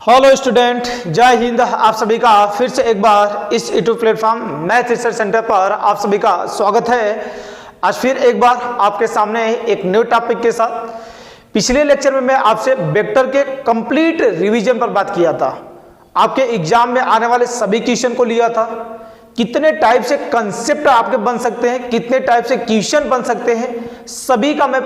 Hello student, जय हिंद। आप सभी का फिर से एक बार इस YouTube platform math research centre पर आप सभी का स्वागत है। आज फिर एक बार आपके सामने एक न्यू टॉपिक के साथ। पिछले लेक्चर में मैं आपसे वेक्टर के कंप्लीट रिवीजन पर बात किया था। आपके एग्जाम में आने वाले सभी क्वेश्चन को लिया था, कितने टाइप से कंसेप्ट आपके बन सकते हैं, कितने टाइप से क्वेश्चन बन सकते हैं, सभी का मैं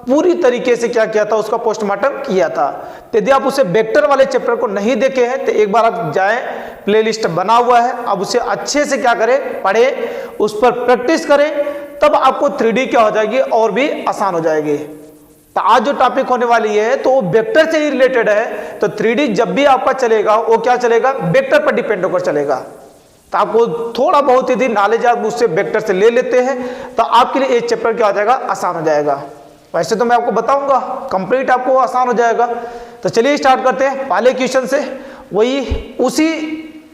पूरी तरीके से क्या किया था, उसका पोस्टमार्टम किया था। तो यदि आप उसे वेक्टर वाले चैप्टर को नहीं देखे हैं तो एक बार आप जाएं, प्लेलिस्ट बना हुआ है, अब उसे अच्छे से क्या करें, पढ़ें, उस पर प्रैक्टिस करें, तब आपको 3D क्या हो जाएगी और भी आसान हो जाएगी। तो आज जो टॉपिक होने वाली है तो वो वेक्टर से ही रिलेटेड है। तो 3D जब भी आपका चलेगा वो क्या चलेगा, वेक्टर पर डिपेंड होकर चलेगा। तो आपको थोड़ा बहुत यदि नॉलेज आप उससे वेक्टर से ले लेते हैं तो आपके लिए ये चैप्टर क्या हो जाएगा, आसान हो जाएगा। वैसे तो मैं आपको बताऊंगा, कंप्लीट आपको आसान हो जाएगा। तो चलिए स्टार्ट करते हैं पहले क्वेश्चन से। वही उसी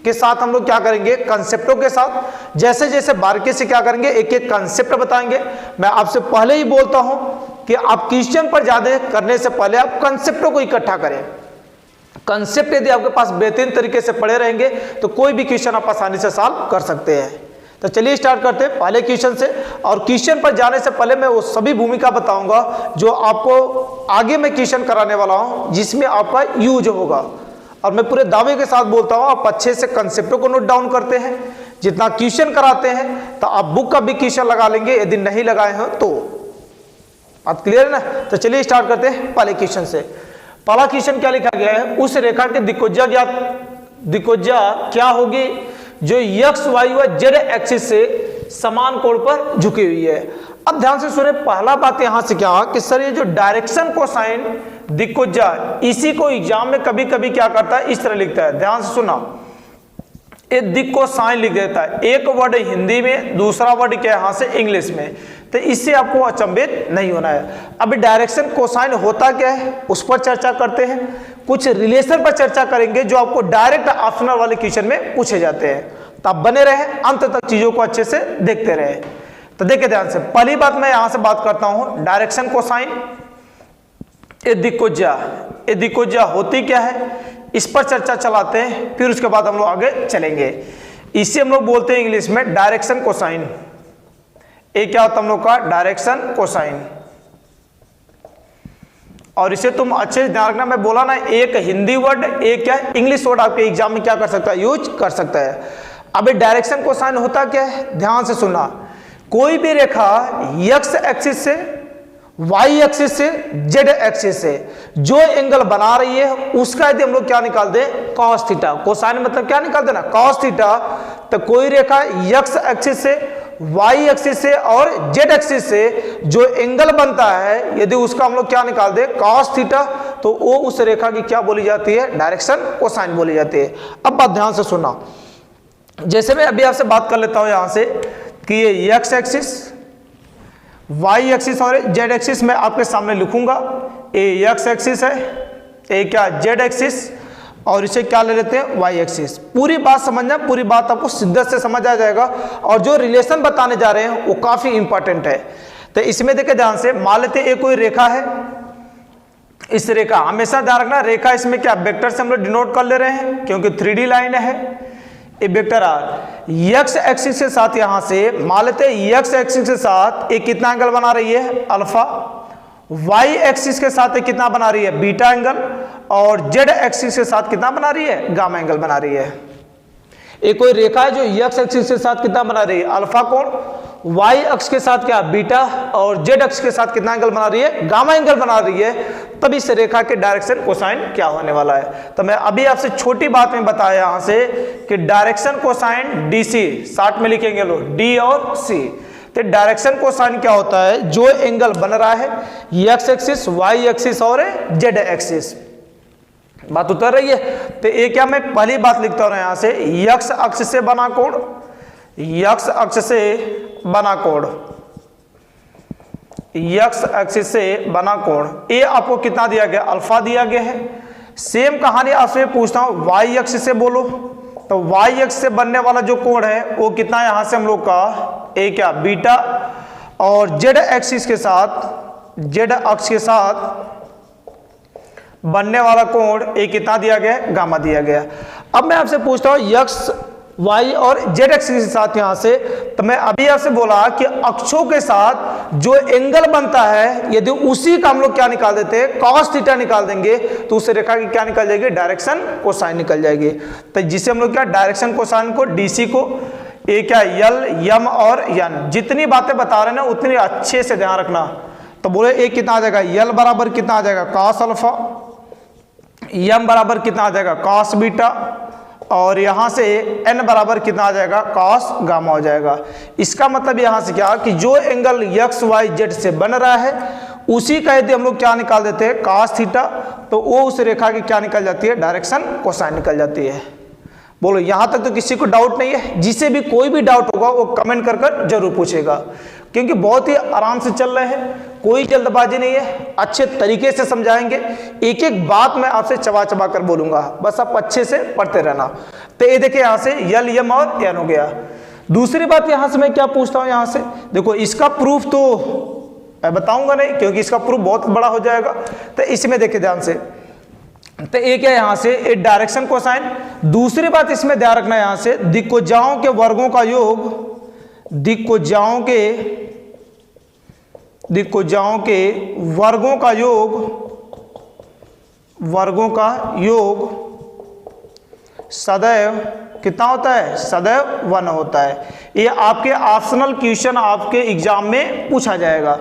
के साथ हम लोग क्या करेंगे, कंसेप्टों के साथ जैसे जैसे बारीकी से क्या करेंगे, एक एक कंसेप्ट बताएंगे। मैं आपसे पहले ही बोलता हूं कि आप क्वेश्चन पर ज्यादा करने से पहले आप कंसेप्टों को इकट्ठा करें। कंसेप्ट यदि आपके पास बेहतरीन तरीके से पढ़े रहेंगे तो कोई भी क्वेश्चन आप आसानी से सॉल्व कर सकते हैं। तो चलिए स्टार्ट करते हैं पहले क्वेश्चन से। और क्वेश्चन पर जाने से पहले मैं वो सभी भूमिका बताऊंगा जो आपको आगे मैं क्वेश्चन कराने वाला हूं, जिसमें आपका यूज होगा। और मैं पूरे दावे के साथ बोलता हूं, आप अच्छे से कंसेप्टों को नोट डाउन करते हैं। जितना क्वेश्चन कराते हैं तो आप बुक का भी क्वेश्चन लगा लेंगे, यदि नहीं लगाए हो तो। बात क्लियर है ना। तो चलिए स्टार्ट करते हैं पहले क्वेश्चन से। पहला क्वेश्चन क्या लिखा गया है, उस रेखा के दिक्कोज्या क्या होगी जो एक्स वाई व जेड एक्सिस से समान कोण पर झुकी हुई है। अब ध्यान से सुने, पहला बात यहां से क्या कि सर ये जो डायरेक्शन कोसाइन दिक्कोज्या, इसी को एग्जाम में कभी कभी क्या करता है, इस तरह लिखता है। ध्यान से सुना, ये दिक को साइन लिख देता है, एक वर्ड हिंदी में, दूसरा वर्ड क्या यहां से इंग्लिश में। तो इससे आपको अचंभित नहीं होना है। अभी डायरेक्शन कोसाइन होता क्या है उस पर चर्चा करते हैं, कुछ रिलेशन पर चर्चा करेंगे जो आपको डायरेक्ट ऑप्शनल वाले क्वेश्चन में पूछे जाते हैं। तो आप बने रहे, अंत तक चीजों को अच्छे से देखते रहे। तो देखिए ध्यान से, पहली बात मैं यहां से बात करता हूं, डायरेक्शन कोसाइन ये दिक्कोज्या होती क्या है, इस पर चर्चा चलाते हैं, फिर उसके बाद हम लोग आगे चलेंगे। इसे हम लोग बोलते हैं इंग्लिश में डायरेक्शन कोसाइन। ये क्या होता है हम लोग का, डायरेक्शन कोसाइन। और इसे तुम अच्छे से ध्यान रखना, मैं बोला ना, एक हिंदी वर्ड, एक क्या इंग्लिश वर्ड आपके एग्जाम में क्या कर सकता है, यूज कर सकता है। अब ये डायरेक्शन कोसाइन होता क्या है, ध्यान से सुनना। कोई भी रेखा एक्स एक्सिस से, वाई एक्सिस से, जेड एक्सिस से जो एंगल बना रही है उसका यदि हम लोग क्या निकाल दें, कॉस थीटा। कोसाइन मतलब क्या निकाल देना, कॉस थीटा। तो कोई रेखा एक्स एक्सिस से, वाई एक्सिस से और जेड एक्सिस से जो एंगल बनता है, यदि उसका हम लोग क्या निकाल दें, कॉस थीटा, तो वो उस रेखा की क्या बोली जाती है, डायरेक्शन कोसाइन बोली जाती है। अब बात ध्यान से सुनना, जैसे मैं अभी आपसे बात कर लेता हूं यहां से कि ये एक्स एक्सिस, वाई एक्सिस और जेड एक्सिस मैं आपके सामने लिखूंगा। ए एक्स एक्सिस है, ए क्या जेड एक्सिस, और इसे क्या ले लेते हैं, वाई एक्सिस। पूरी बात समझना, पूरी बात आपको शिद्दत से समझ आ जाएगा। और जो रिलेशन बताने जा रहे हैं वो काफी इंपॉर्टेंट है। तो इसमें देखिए ध्यान से, मान लेते हैं कोई रेखा है, इस रेखा, हमेशा ध्यान रखना, रेखा इसमें क्या वेक्टर से हम लोग डिनोट कर ले रहे हैं क्योंकि 3D लाइन है। ये वेक्टर आर एक्स एक्सिस के साथ यहां से मान लेते हैं, एक्स एक्सिस के साथ एक कितना एंगल बना रही है, अल्फा। वाई एक्सिस के साथ एक कितना बना रही है, बीटा एंगल। और जेड एक्सिस के साथ कितना बना रही है, गामा एंगल बना रही है। एक कोई रेखा है जो एक्स एक्सिस के साथ कितना बना रही है, अल्फा कोण। वाई अक्ष के साथ क्या, बीटा। और जेड अक्ष के साथ कितना एंगल बना रही है, गामा एंगल बना रही है। तब इस रेखा के डायरेक्शन कोसाइन क्या होने वाला है। तो मैं अभी आपसे छोटी बात में बताया यहां से कि डायरेक्शन कोसाइन डीसी, शॉर्ट में लिखेंगे लोग डी और सी। तो डायरेक्शन कोसाइन क्या होता है, जो एंगल बन रहा है एक्स एक्सिस, वाई एक्सिस और जेड एक्सिस। बात उतर रही है। तो ये क्या, मैं पहली बात लिखता हूं यहां से, एक्स अक्ष से बना कोण, एक्स अक्ष से बना कोण, एक्स एक्सिस से बना कोण। ये आपको कितना दिया गया, अल्फा दिया गया है। सेम कहानी आपसे पूछता हूं, वाई अक्ष से बोलो, तो वाई अक्ष से बनने वाला जो कोण है वो कितना, यहां से हम लोग का ए क्या, बीटा। और जेड एक्सिस के साथ, जेड अक्ष के साथ बनने वाला कोण ए कितना दिया गया है, गामा दिया गया। अब मैं आपसे पूछता हूँ यक्स वाई और जेड एक्सिस के साथ यहां से, तो मैं अभी आपसे बोला कि अक्षों के साथ जो एंगल बनता है यदि उसी का हम लोग क्या निकाल देते हैं, कॉस थीटा निकाल देंगे, तो उस रेखा की क्या निकल जाएगी, डायरेक्शन कोसाइन निकल जाएगी। तो जिसे हम लोग क्या डायरेक्शन कोसाइन को डीसी को ए क्या यल यम और यन, जितनी बातें बता रहे हैं ना उतनी अच्छे से ध्यान रखना। तो बोले ए कितना आ जाएगा, यल बराबर कितना आ जाएगा, कॉस अल्फा, यम बराबर कितना आ जाएगा, कॉस बीटा, और यहां से n बराबर कितना आ जाएगा, कॉस गामा हो जाएगा। इसका मतलब यहां से क्या कि जो एंगल एक्स वाई जेड से बन रहा है उसी का यदि हम लोग क्या निकाल देते हैं, कॉस थीटा, तो वो उस रेखा की क्या निकल जाती है, डायरेक्शन कोसाइन निकल जाती है। बोलो यहां तक तो किसी को डाउट नहीं है? जिसे भी कोई भी डाउट होगा वो कमेंट कर जरूर पूछेगा, क्योंकि बहुत ही आराम से चल रहे हैं, कोई जल्दबाजी नहीं है, अच्छे तरीके से समझाएंगे, एक एक बात मैं आपसे चबा चबा कर बोलूंगा, बस आप अच्छे से पढ़ते रहना। तो ये देखिए यहां से यल यम और एन हो गया। दूसरी बात यहां से मैं क्या पूछता हूं, यहां से देखो इसका प्रूफ तो मैं बताऊंगा नहीं, क्योंकि इसका प्रूफ बहुत बड़ा हो जाएगा। तो इसमें देखिए ध्यान से, तो एक है यहां से एक डायरेक्शन कोसाइन। दूसरी बात इसमें ध्यान रखना यहां से दिक्कोजाओं के वर्गों का योग, दिक्कोजाओं के वर्गों का योग, वर्गों का योग सदैव कितना होता है, सदैव 1 होता है। ये आपके ऑप्शनल क्वेश्चन आपके एग्जाम में पूछा जाएगा।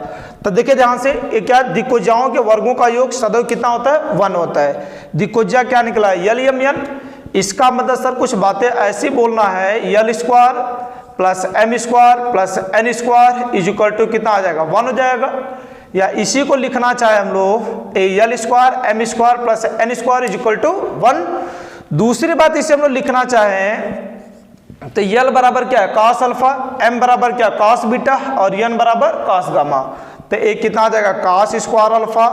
तो देखिए ध्यान से ये क्या, दिक्कोजाओं के वर्गों का योग सदैव कितना होता है, 1 होता है। दिक्कोजा क्या निकला है, यल यम यन। इसका मतलब सर कुछ बातें ऐसी बोलना है, l square plus m square plus n square is equal to कितना आ जाएगा, 1 हो जाएगा। या इसी को लिखना चाहे हम लोग l square m square plus n square is equal to 1। दूसरी बात इसे हम लोग लिखना चाहें तो यल बराबर क्या है, कॉस अल्फा, एम बराबर क्या, कॉस बीटा, और एन बराबर कॉस गामा। तो एक कितना आ जाएगा, cos square alpha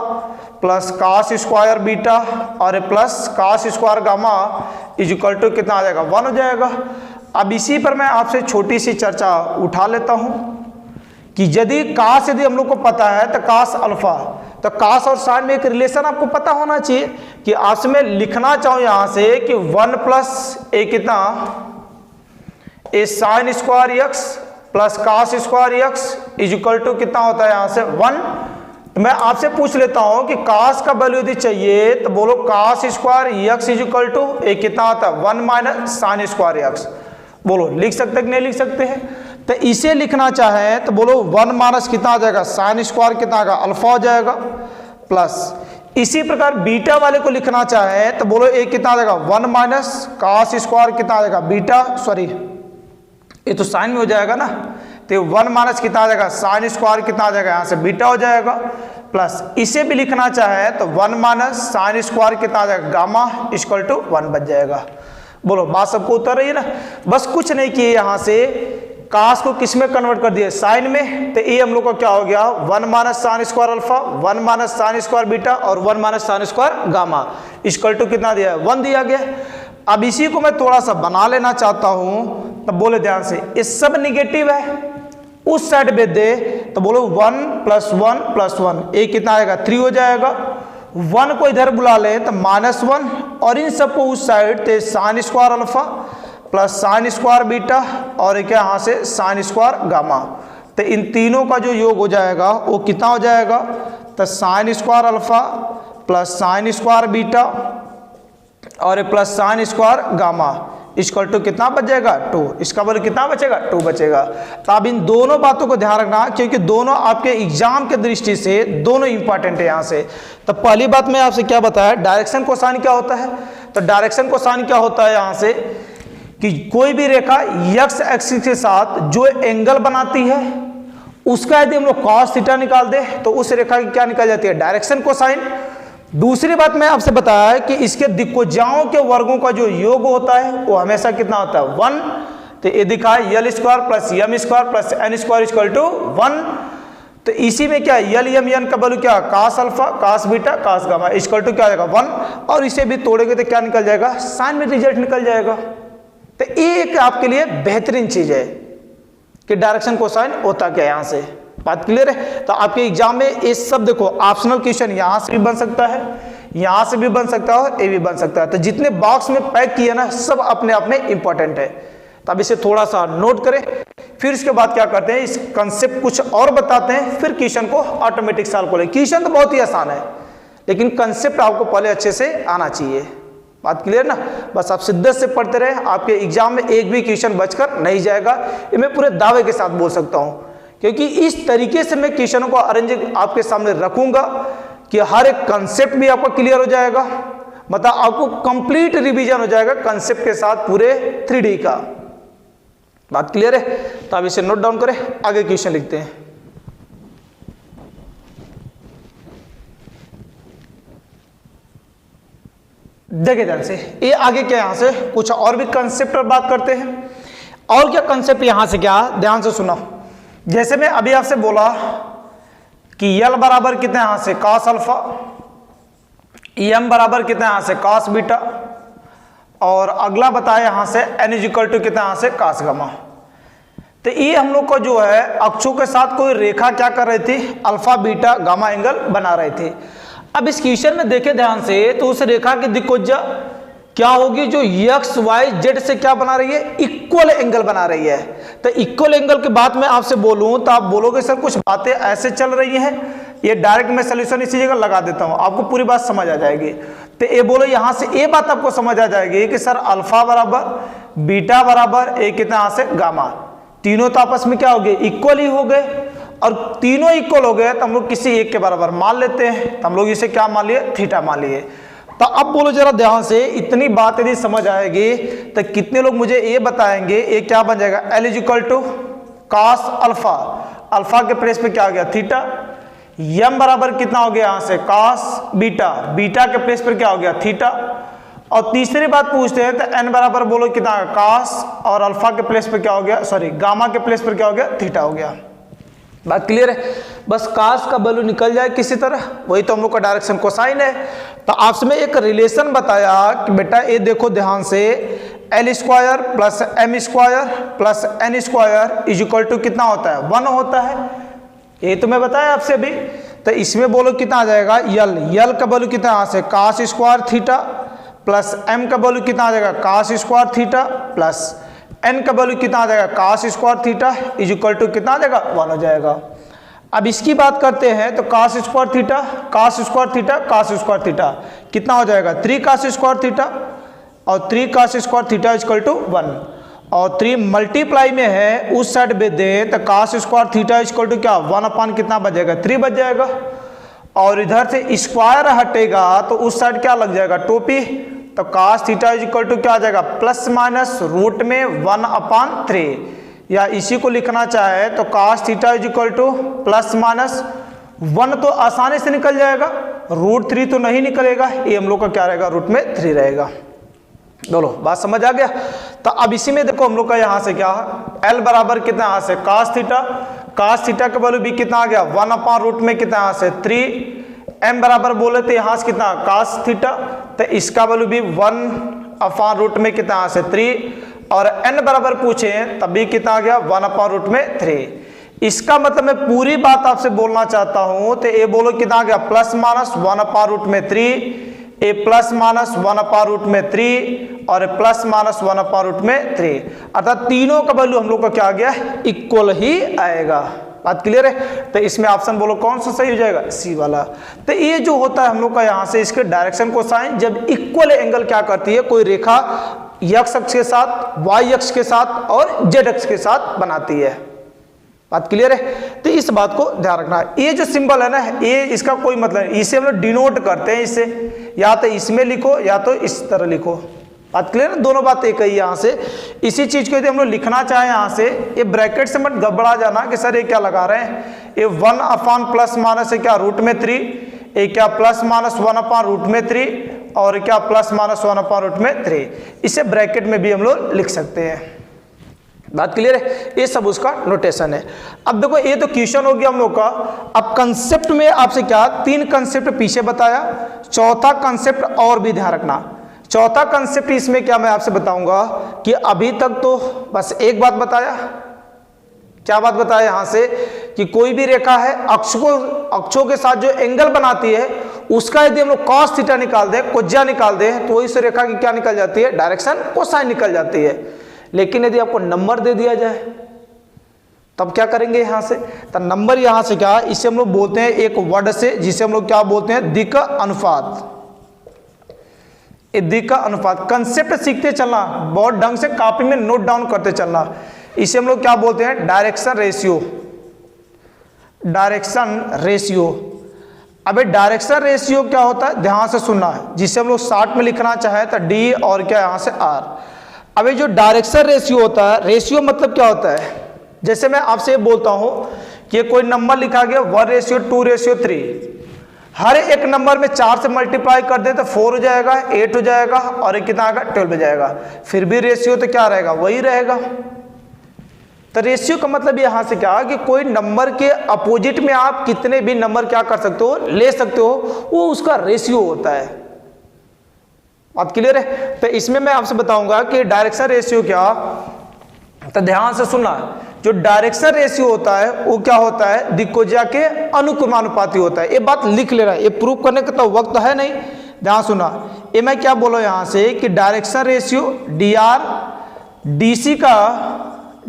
plus cos square beta और plus cos square gamma is equal to कितना आ जाएगा, 1 हो जाएगा। अब इसी पर मैं आपसे छोटी सी चर्चा उठा लेता हूं कि यदि कास यदि हम लोग को पता है तो कास अल्फा, तो कास और साइन में एक रिलेशन आपको पता होना चाहिए कि आपसे मैं लिखना चाहूं यहां से कि 1 प्लस ए कितना, a sine square x plus cos square x is equal to कितना होता है यहां से 1। तो मैं आपसे पूछ लेता हूं कि कास का वैल्यू यदि चाहिए तो बोलो cos square x is equal to a कितना आता है, 1 माइनस साइन स्क्वायर एक्स। बोलो लिख सकते कि नहीं लिख सकते हैं? तो इसे लिखना चाहे तो बोलो 1 माइनस कितना आ जाएगा, साइन स्क्वायर कितना आएगा, अल्फा हो जाएगा, प्लस इसी प्रकार बीटा वाले को लिखना चाहे तो बोलो ए कितना आ जाएगा, 1 माइनस कॉस स्क्वायर कितना आ जाएगा, बीटा, सॉरी ये तो साइन में हो जाएगा ना, तो 1 माइनस कितना आ जाएगा, साइन स्क्वायर कितना आ जाएगा, यहाँ से बीटा हो जाएगा, प्लस इसे भी लिखना चाहे तो 1 माइनस साइन स्क्वायर कितना आ जाएगा, गामा इक्वल टू 1 बच जाएगा। बोलो बात सबको उतर रही है ना? बस कुछ नहीं किए, यहां से कास को किस में कन्वर्ट कर दिया, साइन में। तो ये हम लोग का क्या हो गया, 1 minus sine square alpha, 1 minus sine square beta और 1 minus sine square gamma equal to कितना दिया है, 1 दिया गया। अब इसी को मैं थोड़ा सा बना लेना चाहता हूं, तब बोले ध्यान से ये सब निगेटिव है, उस साइड में दे तो बोलो 1 प्लस 1 प्लस 1 ए कितना आएगा, 3 हो जाएगा। 1 को इधर बुला ले तो -1 और इन सबको उस साइड ते sign square alpha plus sine square beta और क्या यहाँ से साइन स्क्वायर गामा। तो इन तीनों का जो योग हो जाएगा वो कितना हो जाएगा, तो sine square alpha plus sine square beta और plus sine square gamma equal to कितना बच जाएगा, 2। इसका वैल्यू कितना बचेगा, 2 बचेगा। तो अब इन दोनों बातों को ध्यान रखना, क्योंकि दोनों आपके एग्जाम के दृष्टि से दोनों इंपॉर्टेंट है यहाँ से। तो पहली बात मैं आपसे क्या बताया, डायरेक्शन कोसाइन क्या होता है। तो डायरेक्शन कोसाइन क्या होता है यहाँ से कि कोई भी रेखा एक्स एक्सिस के साथ जो एंगल बनाती है उसका यदि हम लोग कॉस थीटा निकाल दे तो उस रेखा की क्या निकल जाती है, डायरेक्शन कोसाइन। दूसरी बात मैं आपसे बताया है कि इसके दिक्कोजाओं के वर्गों का जो योग होता है वो हमेशा कितना होता है, 1। तो ये दिखा है l square plus m square plus n square equal to 1। तो इसी में क्या यल यम एन का वैल्यू क्या, cos alpha cos beta cos gamma equal to क्या आ जाएगा, 1। और इसे भी तोड़ेंगे तो क्या निकल जाएगा, साइन में रिजल्ट निकल जाएगा। तो ये एक आपके लिए बेहतरीन चीज है कि डायरेक्शन कोसाइन होता क्या, यहां से बात क्लियर है। तो आपके एग्जाम में ये सब देखो ऑप्शनल क्वेश्चन यहां से भी बन सकता है, यहां से भी बन सकता है, ये भी बन सकता है। तो जितने बॉक्स में पैक किए ना सब अपने आप में इंपॉर्टेंट है। तो अब इसे थोड़ा सा नोट करें, फिर इसके बाद क्या करते हैं, इस कंसेप्ट कुछ और बताते हैं, फिर क्वेश्चन को ऑटोमेटिक सॉल्व करें। क्वेश्चन तो बहुत ही आसान है, लेकिन कंसेप्ट आपको पहले अच्छे से आना चाहिए। बात क्लियर ना? बस आप शिद्दत से पढ़ते रहे, आपके एग्जाम में एक भी क्वेश्चन बचकर नहीं जाएगा, ये मैं पूरे दावे के साथ बोल सकता हूं, क्योंकि इस तरीके से मैं क्वेश्चनों को अरेंज आपके सामने रखूंगा कि हर एक कंसेप्ट भी आपका क्लियर हो जाएगा, मतलब आपको कंप्लीट रिवीजन हो जाएगा कंसेप्ट के साथ पूरे 3D का। बात क्लियर है? तो आप इसे नोट डाउन करें, आगे क्वेश्चन लिखते हैं। देखिए ध्यान से, ये आगे क्या, यहां से कुछ और भी कंसेप्ट पर बात करते हैं। और क्या कंसेप्ट यहां से क्या, ध्यान से सुनो। जैसे मैं अभी आपसे बोला कि यल बराबर कितना, यहां से कॉस अल्फा, एम बराबर कितना, यहां से कॉस बीटा, और अगला बताया यहां से एन इज इक्वल टू कितना, यहां से कॉस गामा। तो ये हम लोग को जो है अक्षों के साथ कोई रेखा क्या कर रही थी, अल्फा बीटा गामा एंगल बना रहे थे। अब इस क्वेश्चन में देखे ध्यान से, तो उस रेखा की दिक्कोजा क्या होगी, जो एक्स वाई जेड से क्या बना रही है, इक्वल एंगल बना रही है। तो इक्वल एंगल की बात मैं आपसे बोलूं तो आप बोलोगे सर कुछ बातें ऐसे चल रही हैं, ये डायरेक्ट मैं सोल्यूशन इसी जगह लगा देता हूं, आपको पूरी बात समझ आ जाएगी। तो ये बोलो यहां से ये बात आपको समझ आ जाएगी कि सर अल्फा बराबर बीटा बराबर ए कितना, यहां से गामा, तीनों तो आपस में क्या हो गए, इक्वल ही हो गए, और तीनों इक्वल हो गए तो हम लोग किसी एक के बराबर मान लेते हैं, तो हम लोग इसे क्या मान लिए, थीटा मान लिए। तो अब बोलो जरा ध्यान से, इतनी बात यदि समझ आएगी तो कितने लोग मुझे ये बताएंगे, ये क्या बन जाएगा, l is equal to cos alpha, alpha के प्लेस पे क्या हो गया, थीटा, यम बराबर कितना हो गया, यहां से कॉस बीटा, बीटा के प्लेस पर क्या हो गया, थीटा, और तीसरी बात पूछते हैं तो एन बराबर बोलो कितना, कॉस, और अल्फा के प्लेस पे क्या हो गया, सॉरी गामा के प्लेस पर क्या हो गया, थीटा हो गया। बात क्लियर है? बस कास का वैल्यू निकल जाए किसी तरह, वही तो हम लोग का डायरेक्शन कोसाइन है। तो आपसे मैं एक रिलेशन बताया कि बेटा ये देखो ध्यान से, l square plus m square plus n square is equal to कितना होता है, 1 होता है, ये तो मैं बताया आपसे अभी। तो इसमें बोलो कितना आ जाएगा, यल, यल का वैल्यू कितना, यहाँ से cos square theta plus m का वैल्यू कितना आ जाएगा, cos square theta plus n का वैल्यू कितना आ जाएगा, cos square theta is equal to कितना आ जाएगा, 1 हो जाएगा। अब इसकी बात करते हैं तो cos square theta, cos square theta, cos square theta कितना हो जाएगा, 3 कास स्क्वायर थीटा, और 3 cos square theta is equal to 1, और 3 मल्टीप्लाई में है उस साइड में दें तो cos square theta is equal to क्या, 1 अपान कितना बच जाएगा, 3 बच जाएगा, और इधर से स्क्वायर हटेगा तो उस साइड क्या लग जाएगा, टोपी, तो cos theta is equal to क्या आ जाएगा, प्लस माइनस रूट में 1 अपान 3, या इसी को लिखना चाहे तो cos theta is equal to plus minus 1 तो आसानी से निकल जाएगा, रूट 3 तो नहीं निकलेगा, ये हम लोग का क्या रहेगा, रूट में 3 रहेगा। बोलो बात समझ आ गया? तो अब इसी में देखो हम लोग का यहाँ से क्या, एल बराबर कितना, यहाँ से कास थीटा, कास थीटा का वैल्यू भी कितना आ गया, 1 अपान रूट में कितना, यहाँ से 3, एम बराबर बोले थे यहाँ से कितना, कास थीटा, तो इसका वैल्यू भी 1 अपान रूट में कितना, यहाँ से 3, और एन बराबर पूछे तब भी कितना आ गया, 1 अपान रूट में 3। इसका मतलब मैं पूरी बात आपसे बोलना चाहता हूं तो ये बोलो कितना आ गया, प्लस माइनस 1 अपान रूट में 3, ए प्लस माइनस 1 अपान रूट में 3, और प्लस माइनस 1 अपान रूट में 3, अर्थात तीनों का वैल्यू हम लोग का क्या आ गया, इक्वल ही आएगा। बात क्लियर है? तो इसमें ऑप्शन बोलो कौन सा सही हो जाएगा, सी वाला। तो ये जो होता है हम लोग का यहाँ से इसके डायरेक्शन कोसाइन, जब इक्वल एंगल क्या करती है, कोई रेखा एक्स अक्ष के साथ, वाई अक्ष के साथ और जेड अक्ष के साथ बनाती है। बात क्लियर है? तो इस बात को ध्यान रखना है। ये जो सिंबल है ना, ये इसका कोई मतलब नहीं, इसे हम लोग डिनोट करते हैं, इसे या तो इसमें लिखो या तो इस तरह लिखो। बात क्लियर है? दोनों बात एक ही यहाँ से। इसी चीज को यदि हम लोग लिखना चाहें यहाँ से, ये ब्रैकेट से मत गड़बड़ा जाना कि सर ये क्या लगा रहे हैं, ये 1 अपान प्लस माइनस है क्या, रूट में 3, ये क्या प्लस माइनस 1 अपान रूट में 3, और क्या प्लस माइनस 1 अपान रूट में 3, इसे ब्रैकेट में भी हम लोग लिख सकते हैं। बात क्लियर है? ये सब उसका नोटेशन है। अब देखो ये तो क्वेश्चन हो गया हम लोग का। अब कंसेप्ट में आपसे क्या 3 कंसेप्ट पीछे बताया, चौथा कंसेप्ट और भी ध्यान रखना। चौथा कंसेप्ट इसमें क्या मैं आपसे बताऊंगा कि अभी तक तो बस एक बात बताया। क्या बात बताया यहां से कि कोई भी रेखा है अक्षों के साथ जो एंगल बनाती है उसका यदि हम लोग cos थीटा निकाल दें, कोज्या निकाल दें, तो इस रेखा की क्या निकल जाती है, डायरेक्शन कोसाइन निकल जाती है। लेकिन यदि आपको नंबर दे दिया जाए तब क्या करेंगे यहां से, तो नंबर यहां से क्या, इसे हम लोग बोलते हैं एक वर्ड से जिसे हम लोग क्या बोलते हैं, दिक् अनुपात। दिक् अनुपात कंसेप्ट सीखते चलना, बहुत ढंग से कॉपी में नोट डाउन करते चलना। इसे हम लोग क्या बोलते हैं, डायरेक्शन रेशियो। डायरेक्शन रेशियो, अबे डायरेक्शन रेशियो क्या होता है, ध्यान से सुनना है, जिसे हम लोग शॉर्ट में लिखना चाहे तो डी और क्या यहां से आर। अबे जो डायरेक्शन रेशियो होता है, रेशियो मतलब क्या होता है, जैसे मैं आपसे बोलता हूं कि कोई नंबर लिखा गया 1:2:3, हर एक नंबर में 4 से मल्टीप्लाई कर दे तो 4 हो जाएगा, 8 हो जाएगा और एक कितना आएगा, 12 हो जाएगा। फिर भी रेशियो तो क्या रहेगा, वही रहेगा। तो रेशियो का मतलब यहां से क्या कि कोई नंबर के अपोजिट में आप कितने भी नंबर क्या कर सकते हो, ले सकते हो, वो उसका रेशियो होता है। बात क्लियर है। तो इसमें मैं आपसे बताऊंगा कि डायरेक्शन रेशियो क्या, तो ध्यान से सुनना, जो डायरेक्शन रेशियो होता है वो क्या होता है, दिक्कोज्या के अनुक्रमानुपाती होता है। ये बात लिख ले रहा है, ये प्रूफ करने का तो वक्त है नहीं, ध्यान सुना। ये मैं क्या बोला यहां से कि डायरेक्शन रेशियो dr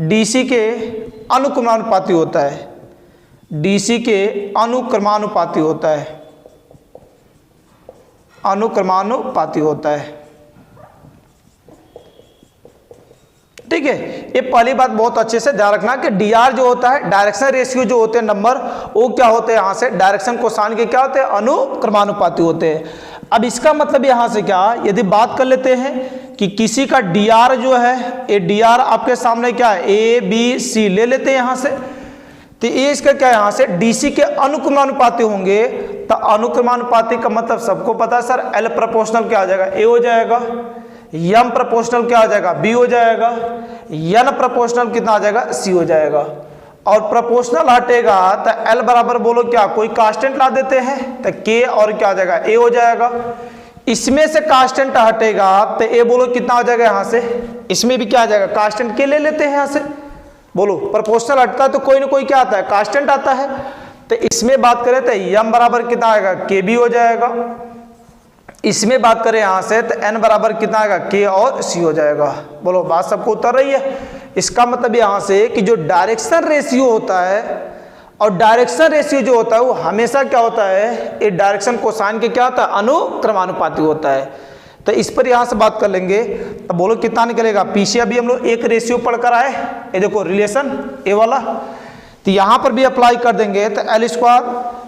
डीसी के अनुक्रमानुपाती होता है, डीसी के अनुक्रमानुपाती होता है, अनुक्रमानुपाती होता है। ठीक है, ये पहली बात बहुत अच्छे से ध्यान रखना कि dr जो होता है, डायरेक्शन रेशियो जो होते हैं नंबर, वो क्या होते हैं यहां से, डायरेक्शन कोसाइन के क्या होते हैं, अनुक्रमानुपाती होते हैं। अब इसका मतलब यहां से क्या, यदि बात कर लेते हैं कि किसी का dr जो है, ये dr आपके सामने क्या है, a b c ले लेते हैं यहां से, तो ये इसका क्या यहां से dc के अनुक्रमानुपाती होंगे। तो अनुक्रमानुपाती का मतलब सबको पता है सर, l प्रोपोर्शनल क्या आ जाएगा, a हो जाएगा, m प्रोपोर्शनल क्या आ जाएगा, b हो जाएगा, n प्रोपोर्शनल कितना आ जाएगा, c हो जाएगा। और प्रोपोर्शनल हटेगा तो l बराबर बोलो क्या, कोई कांस्टेंट ला देते हैं तो k और क्या आ जाएगा, a हो जाएगा। इसमें से कांस्टेंट हटेगा तो a बोलो कितना हो जाएगा यहां से, इसमें भी क्या आ जाएगा, कांस्टेंट k ले लेते हैं यहां से। बोलो प्रोपोर्शनल हटता है तो कोई ना कोई क्या आता है, कांस्टेंट आता है। तो इसमें बात करें तो m बराबर कितना आएगा, k भी हो जाएगा। इसमें बात करें यहां से तो n बराबर कितना आएगा, k और c हो जाएगा। बोलो बात सबको उतर रही है। इसका मतलब यहां से कि जो डायरेक्शन रेशियो होता है, और डायरेक्शन रेशियो जो होता है वो हमेशा क्या होता है, ये डायरेक्शन कोसाइन के क्या होता है, अनुक्रमानुपाती होता है। तो इस पर यहां से बात कर लेंगे। तो बोलो कितना निकलेगा, पीछे अभी हम लोग एक रेशियो पढ़कर आए, ये देखो रिलेशन ए वाला, तो यहां पर भी अप्लाई कर देंगे तो l square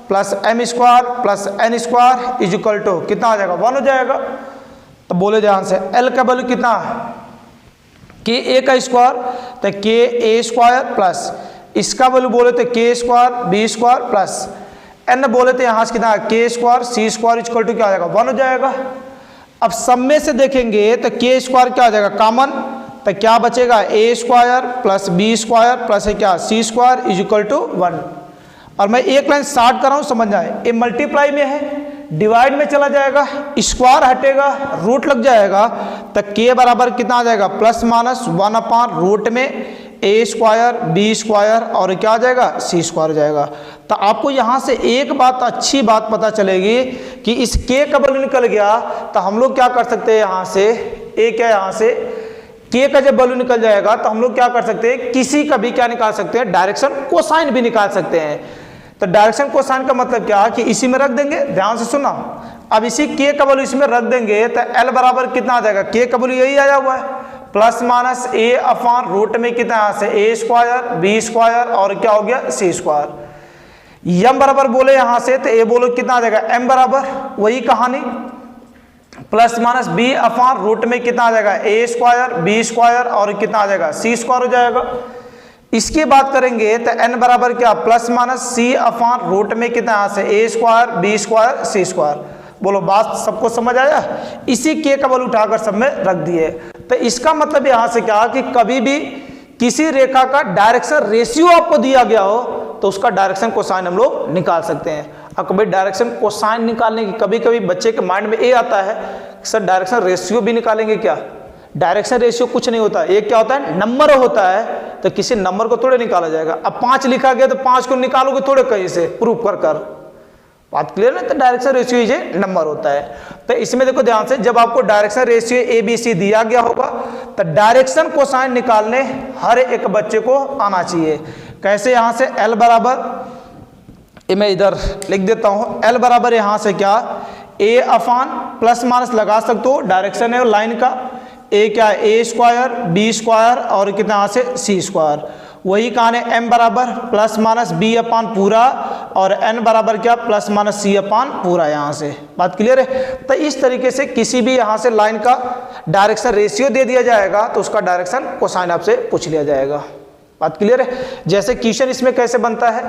plus m square plus n square is equal to कितना आ जाएगा, 1 हो जाएगा। तो बोले ध्यान से l का वैल्यू कितना, के ए का स्क्वायर, तो के ए स्क्वायर प्लस इसका वैल्यू बोले थे k square b square plus n बोले थे यहां से कितना, k square c square equal to क्या आ जाएगा, 1 हो जाएगा। अब सब में से देखेंगे तो के स्क्वायर क्या आ जाएगा, कॉमन, तो क्या बचेगा, a square plus b square plus है क्या, c square is equal to 1। और मैं एक लाइन स्टार्ट कर रहा हूं, समझ जाए, ये मल्टीप्लाई में है, डिवाइड में चला जाएगा, स्क्वायर हटेगा, रूट लग जाएगा, तो के बराबर कितना आ जाएगा, प्लस माइनस 1 अपान रूट में ए स्क्वायर बी स्क्वायर और क्या आ जाएगा, सी स्क्वायर हो जाएगा। तो आपको यहां से एक बात, अच्छी बात पता चलेगी कि इस के का वैल्यू निकल गया, तो हम लोग क्या कर सकते हैं यहां से, ए क्या यहां से के का जब वैल्यू निकल जाएगा तो हम लोग क्या कर सकते हैं, किसी का भी क्या निकाल सकते हैं, डायरेक्शन कोसाइन भी निकाल सकते हैं। तो डायरेक्शन कोसाइन का मतलब क्या, कि इसी में रख देंगे, ध्यान से सुना। अब इसी के का वैल्यू इसमें रख देंगे तो एल बराबर कितना आ जाएगा, के का वैल्यू यही आया हुआ है, प्लस माइनस ए अपान रूट में कितना यहां से ए स्क्वायर बी स्क्वायर और क्या हो गया, सी स्क्वायर। एम बराबर बोले यहां से तो ए बोलो कितना आ जाएगा, एम बराबर वही कहानी, plus minus b upon root में कितना आ जाएगा, ए स्क्वायर बी स्क्वायर और कितना आ जाएगा, सी स्क्वायर हो जाएगा। इसकी बात करेंगे तो n बराबर क्या, प्लस माइनस सी अपान रूट में कितना यहां से ए square b square c square. बोलो बात सबको समझ आया, इसी के का वैल्यू उठाकर सब में रख दिए। तो इसका मतलब यहां से क्या कि कभी भी किसी रेखा का डायरेक्शन रेशियो आपको दिया गया हो तो उसका डायरेक्शन कोसाइन हम लोग निकाल सकते हैं। अब कभी डायरेक्शन कोसाइन निकालने की कभी कभी बच्चे के माइंड में ये आता है, सर डायरेक्शन रेशियो भी निकालेंगे क्या, डायरेक्शन रेशियो कुछ नहीं होता, एक क्या होता है, नंबर होता है, तो किसी नंबर को थोड़े निकाला जाएगा। अब 5 लिखा गया तो 5 को निकालोगे थोड़े कहीं से प्रूफ कर कर, बात क्लियर है। तो डायरेक्शन रेशियो ये नंबर होता है। तो इसमें देखो ध्यान से, जब आपको डायरेक्शन रेशियो ABC दिया गया होगा तो डायरेक्शन कोसाइन निकालने हर एक बच्चे को आना चाहिए। कैसे? यहाँ से L बराबर, मैं इधर लिख देता हूँ, L बराबर यहाँ से क्या, A अपान प्लस माइनस लगा सकते हो, डायरेक्शन है लाइन का, A क्या है, A स्क्वायर B स्क्वायर और कितना यहाँ से C स्क्वायर। वही कहां है, M बराबर प्लस माइनस B अपान पूरा और N बराबर क्या, प्लस माइनस C अपान पूरा। यहाँ से बात क्लियर है। तो इस तरीके से किसी भी यहाँ से लाइन का डायरेक्शन रेशियो दे दिया जाएगा तो उसका डायरेक्शन कोसाइन आपसे पूछ लिया जाएगा। बात क्लियर है। जैसे क्वेश्चन इसमें कैसे बनता है,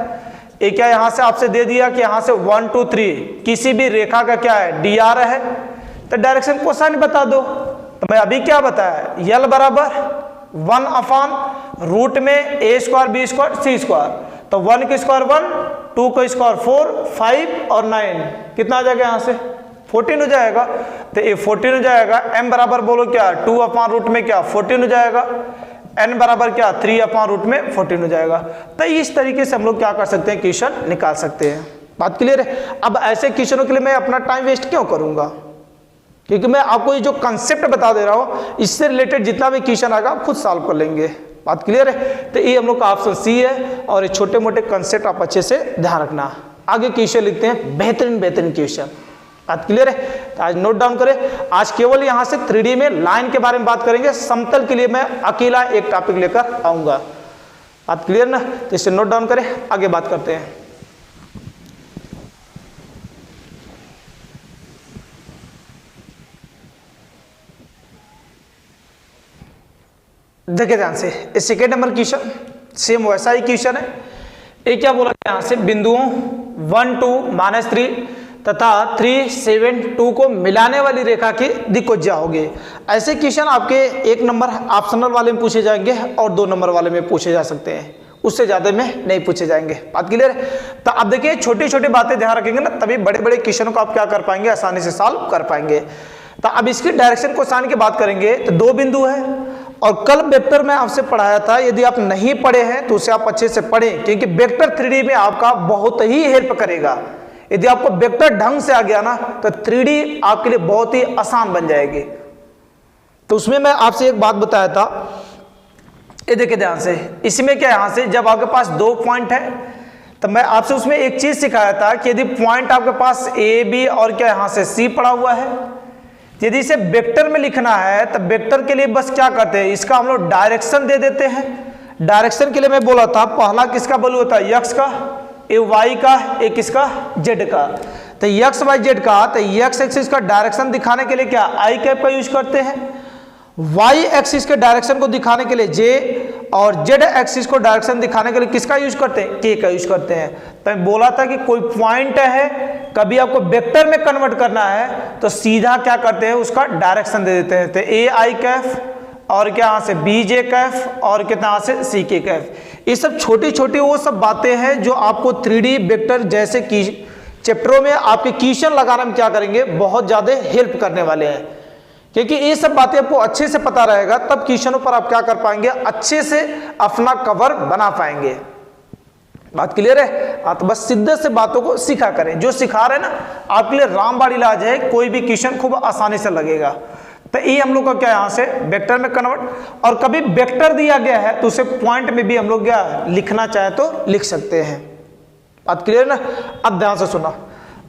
एक क्या यहाँ से आपसे दे दिया कि यहाँ से 1 2 3 किसी भी रेखा का क्या है, DR है, तो डायरेक्शन कोसाइन बता दो। तो मैं अभी क्या बताया, L बराबर 1 अपान रूट में A square B square C square, तो 1 का स्क्वायर 1, 2 का स्क्वायर 4, 5 और 9 कितना आ जाएगा, यहाँ से 14 हो जाएगा। तो ये 14 हो जाएगा। M बराबर बोलो क्या, 2 अपान रूट में क्या 14 हो जाएगा। N बराबर क्या, 3 अपान रूट में 14 हो जाएगा। तो इस तरीके से हम लोग क्या कर सकते हैं, क्वेश्चन निकाल सकते हैं। बात क्लियर है। अब ऐसे क्वेश्चनों के लिए मैं अपना टाइम वेस्ट क्यों करूंगा, क्योंकि मैं आपको ये जो कंसेप्ट बता दे रहा हूं इससे रिलेटेड जितना भी क्वेश्चन आएगा आप खुद सॉल्व कर लेंगे। बात क्लियर है। तो ये हम लोग का ऑप्शन C है और ये छोटे मोटे कंसेप्ट आप अच्छे से ध्यान रखना। आगे क्वेश्चन लिखते हैं, बेहतरीन बेहतरीन क्वेश्चन। बात क्लियर है। तो आज नोट डाउन करें, आज केवल यहाँ से 3D में लाइन के बारे में बात करेंगे, समतल के लिए मैं अकेला एक टॉपिक लेकर आऊंगा। बात क्लियर ना, तो इसे नोट डाउन करें, आगे बात करते हैं। देखिए ध्यान से, इस सेकेंड नंबर क्वेश्चन सेम वैसा ही क्वेश्चन है। एक क्या बोला यहाँ से, बिंदुओं 1 2 -3 तथा 3 7 2 को मिलाने वाली रेखा की दिक् को जाओगे। ऐसे क्वेश्चन आपके 1 नंबर ऑप्शनल वाले में पूछे जाएंगे और 2 नंबर वाले में पूछे जा सकते हैं, उससे ज्यादा में नहीं पूछे जाएंगे। बात क्लियर है। तो अब देखिए छोटी छोटी बातें ध्यान रखेंगे ना, तभी बड़े बड़े क्वेश्चनों को आप क्या कर पाएंगे, आसानी से सॉल्व कर पाएंगे। तो अब इसकी डायरेक्शन कोसाइन की बात करेंगे तो 2 बिंदु है और कल वेक्टर में आपसे पढ़ाया था, यदि आप नहीं पढ़े हैं तो उसे आप अच्छे से पढ़ें, क्योंकि वेक्टर 3D में आपका बहुत ही हेल्प करेगा। यदि आपको वेक्टर ढंग से आ गया ना तो 3D आपके लिए बहुत ही आसान बन जाएगी। तो उसमें मैं आपसे एक बात बताया था, ये देखिए ध्यान से, इसमें क्या यहाँ से जब आपके पास 2 पॉइंट है तो मैं आपसे उसमें एक चीज सिखाया था कि यदि पॉइंट आपके पास A B और क्या यहाँ से C पड़ा हुआ है, यदि इसे वेक्टर में लिखना है तो वेक्टर के लिए बस क्या करते हैं, इसका हम लोग डायरेक्शन दे देते हैं। डायरेक्शन के लिए मैं बोला था पहला किसका वैल्यू होता है, x का, ए y का, एक किसका z का। तो x y z का, तो x एक्सिस का डायरेक्शन दिखाने के लिए क्या i कैप का यूज करते हैं, y एक्सिस के डायरेक्शन को दिखाने के लिए j और z एक्सिस को डायरेक्शन दिखाने के लिए किसका यूज करते हैं, k का यूज करते हैं। तो मैं बोला था कि कोई पॉइंट है, कभी आपको वेक्टर में कन्वर्ट करना है तो सीधा क्या करते हैं, उसका डायरेक्शन दे देते हैं। तो ए आई कैफ और क्या यहाँ से बी जे कैफ और कितना यहाँ से सी के कैफ। ये सब छोटी छोटी वो सब बातें हैं जो आपको 3D वेक्टर जैसे की चैप्टरों में आपके क्वेश्चन लगाने में क्या करेंगे, बहुत ज्यादा हेल्प करने वाले हैं। क्योंकि ये सब बातें आपको अच्छे से पता रहेगा तब क्वेश्चनों पर आप क्या कर पाएंगे, अच्छे से अपना कवर बना पाएंगे। बात क्लियर है। तो बस सीधे से बातों को सीखा करें, जो सिखा रहे हैं ना आपके लिए रामबाण इलाज है, कोई भी क्वेश्चन खूब आसानी से लगेगा। तो ये हम लोग का क्या यहाँ से वेक्टर में कन्वर्ट, और कभी वेक्टर दिया गया है तो उसे पॉइंट में भी हम लोग क्या लिखना चाहे तो लिख सकते हैं। बात क्लियर ना। अब ध्यान से सुना,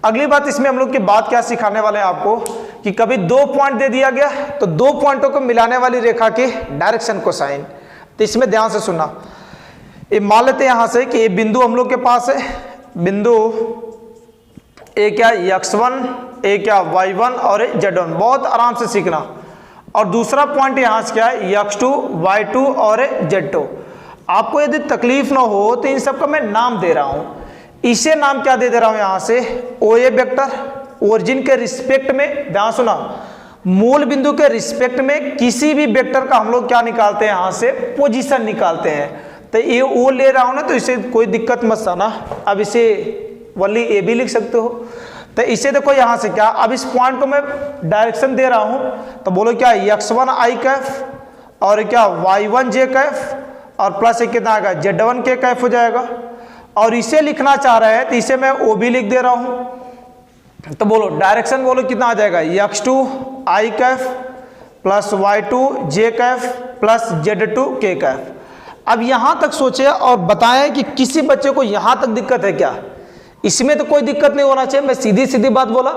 अगली बात इसमें हम लोग की बात क्या सिखाने वाले हैं आपको कि कभी 2 पॉइंट दे दिया गया तो 2 पॉइंटों को मिलाने वाली रेखा की डायरेक्शन कोसाइन। तो इसमें ध्यान से सुना, ये मान लेते हैं यहां से कि ये बिंदु हम लोग के पास है, बिंदु ए क्या x1, ए क्या y1 और z1, बहुत आराम से सीखना। और दूसरा पॉइंट यहां से क्या है x2, y2 और z2। आपको यदि तकलीफ ना हो तो इन सबका मैं नाम दे रहा हूं, इसे नाम क्या दे दे रहा हूं यहां से OA वेक्टर। ओरिजिन के रिस्पेक्ट में ध्यान सुना, मूल बिंदु के रिस्पेक्ट में किसी भी वेक्टर का हम लोग क्या निकालते हैं, यहां से पोजीशन निकालते हैं। तो ये ओ ले रहा हूं ना तो इसे कोई दिक्कत मत आना, अब इसे वली ए भी लिख सकते हो। तो इसे देखो यहां से क्या, अब इस पॉइंट को मैं डायरेक्शन दे रहा हूं तो बोलो क्या x1 i कैफ और क्या y1 j कैफ और प्लस कितना आएगा z1 k कैफ हो जाएगा। और इसे लिखना चाह रहे हैं तो इसे मैं ओ भी लिख दे रहा हूं। तो बोलो डायरेक्शन बोलो कितना आ जाएगा, x2 i Kaif plus y2 j Kaif plus z2 k Kaif. अब यहां तक सोचे और बताएं कि किसी बच्चे को यहां तक दिक्कत है क्या? इसमें तो कोई दिक्कत नहीं होना चाहिए। मैं सीधी सीधी बात बोला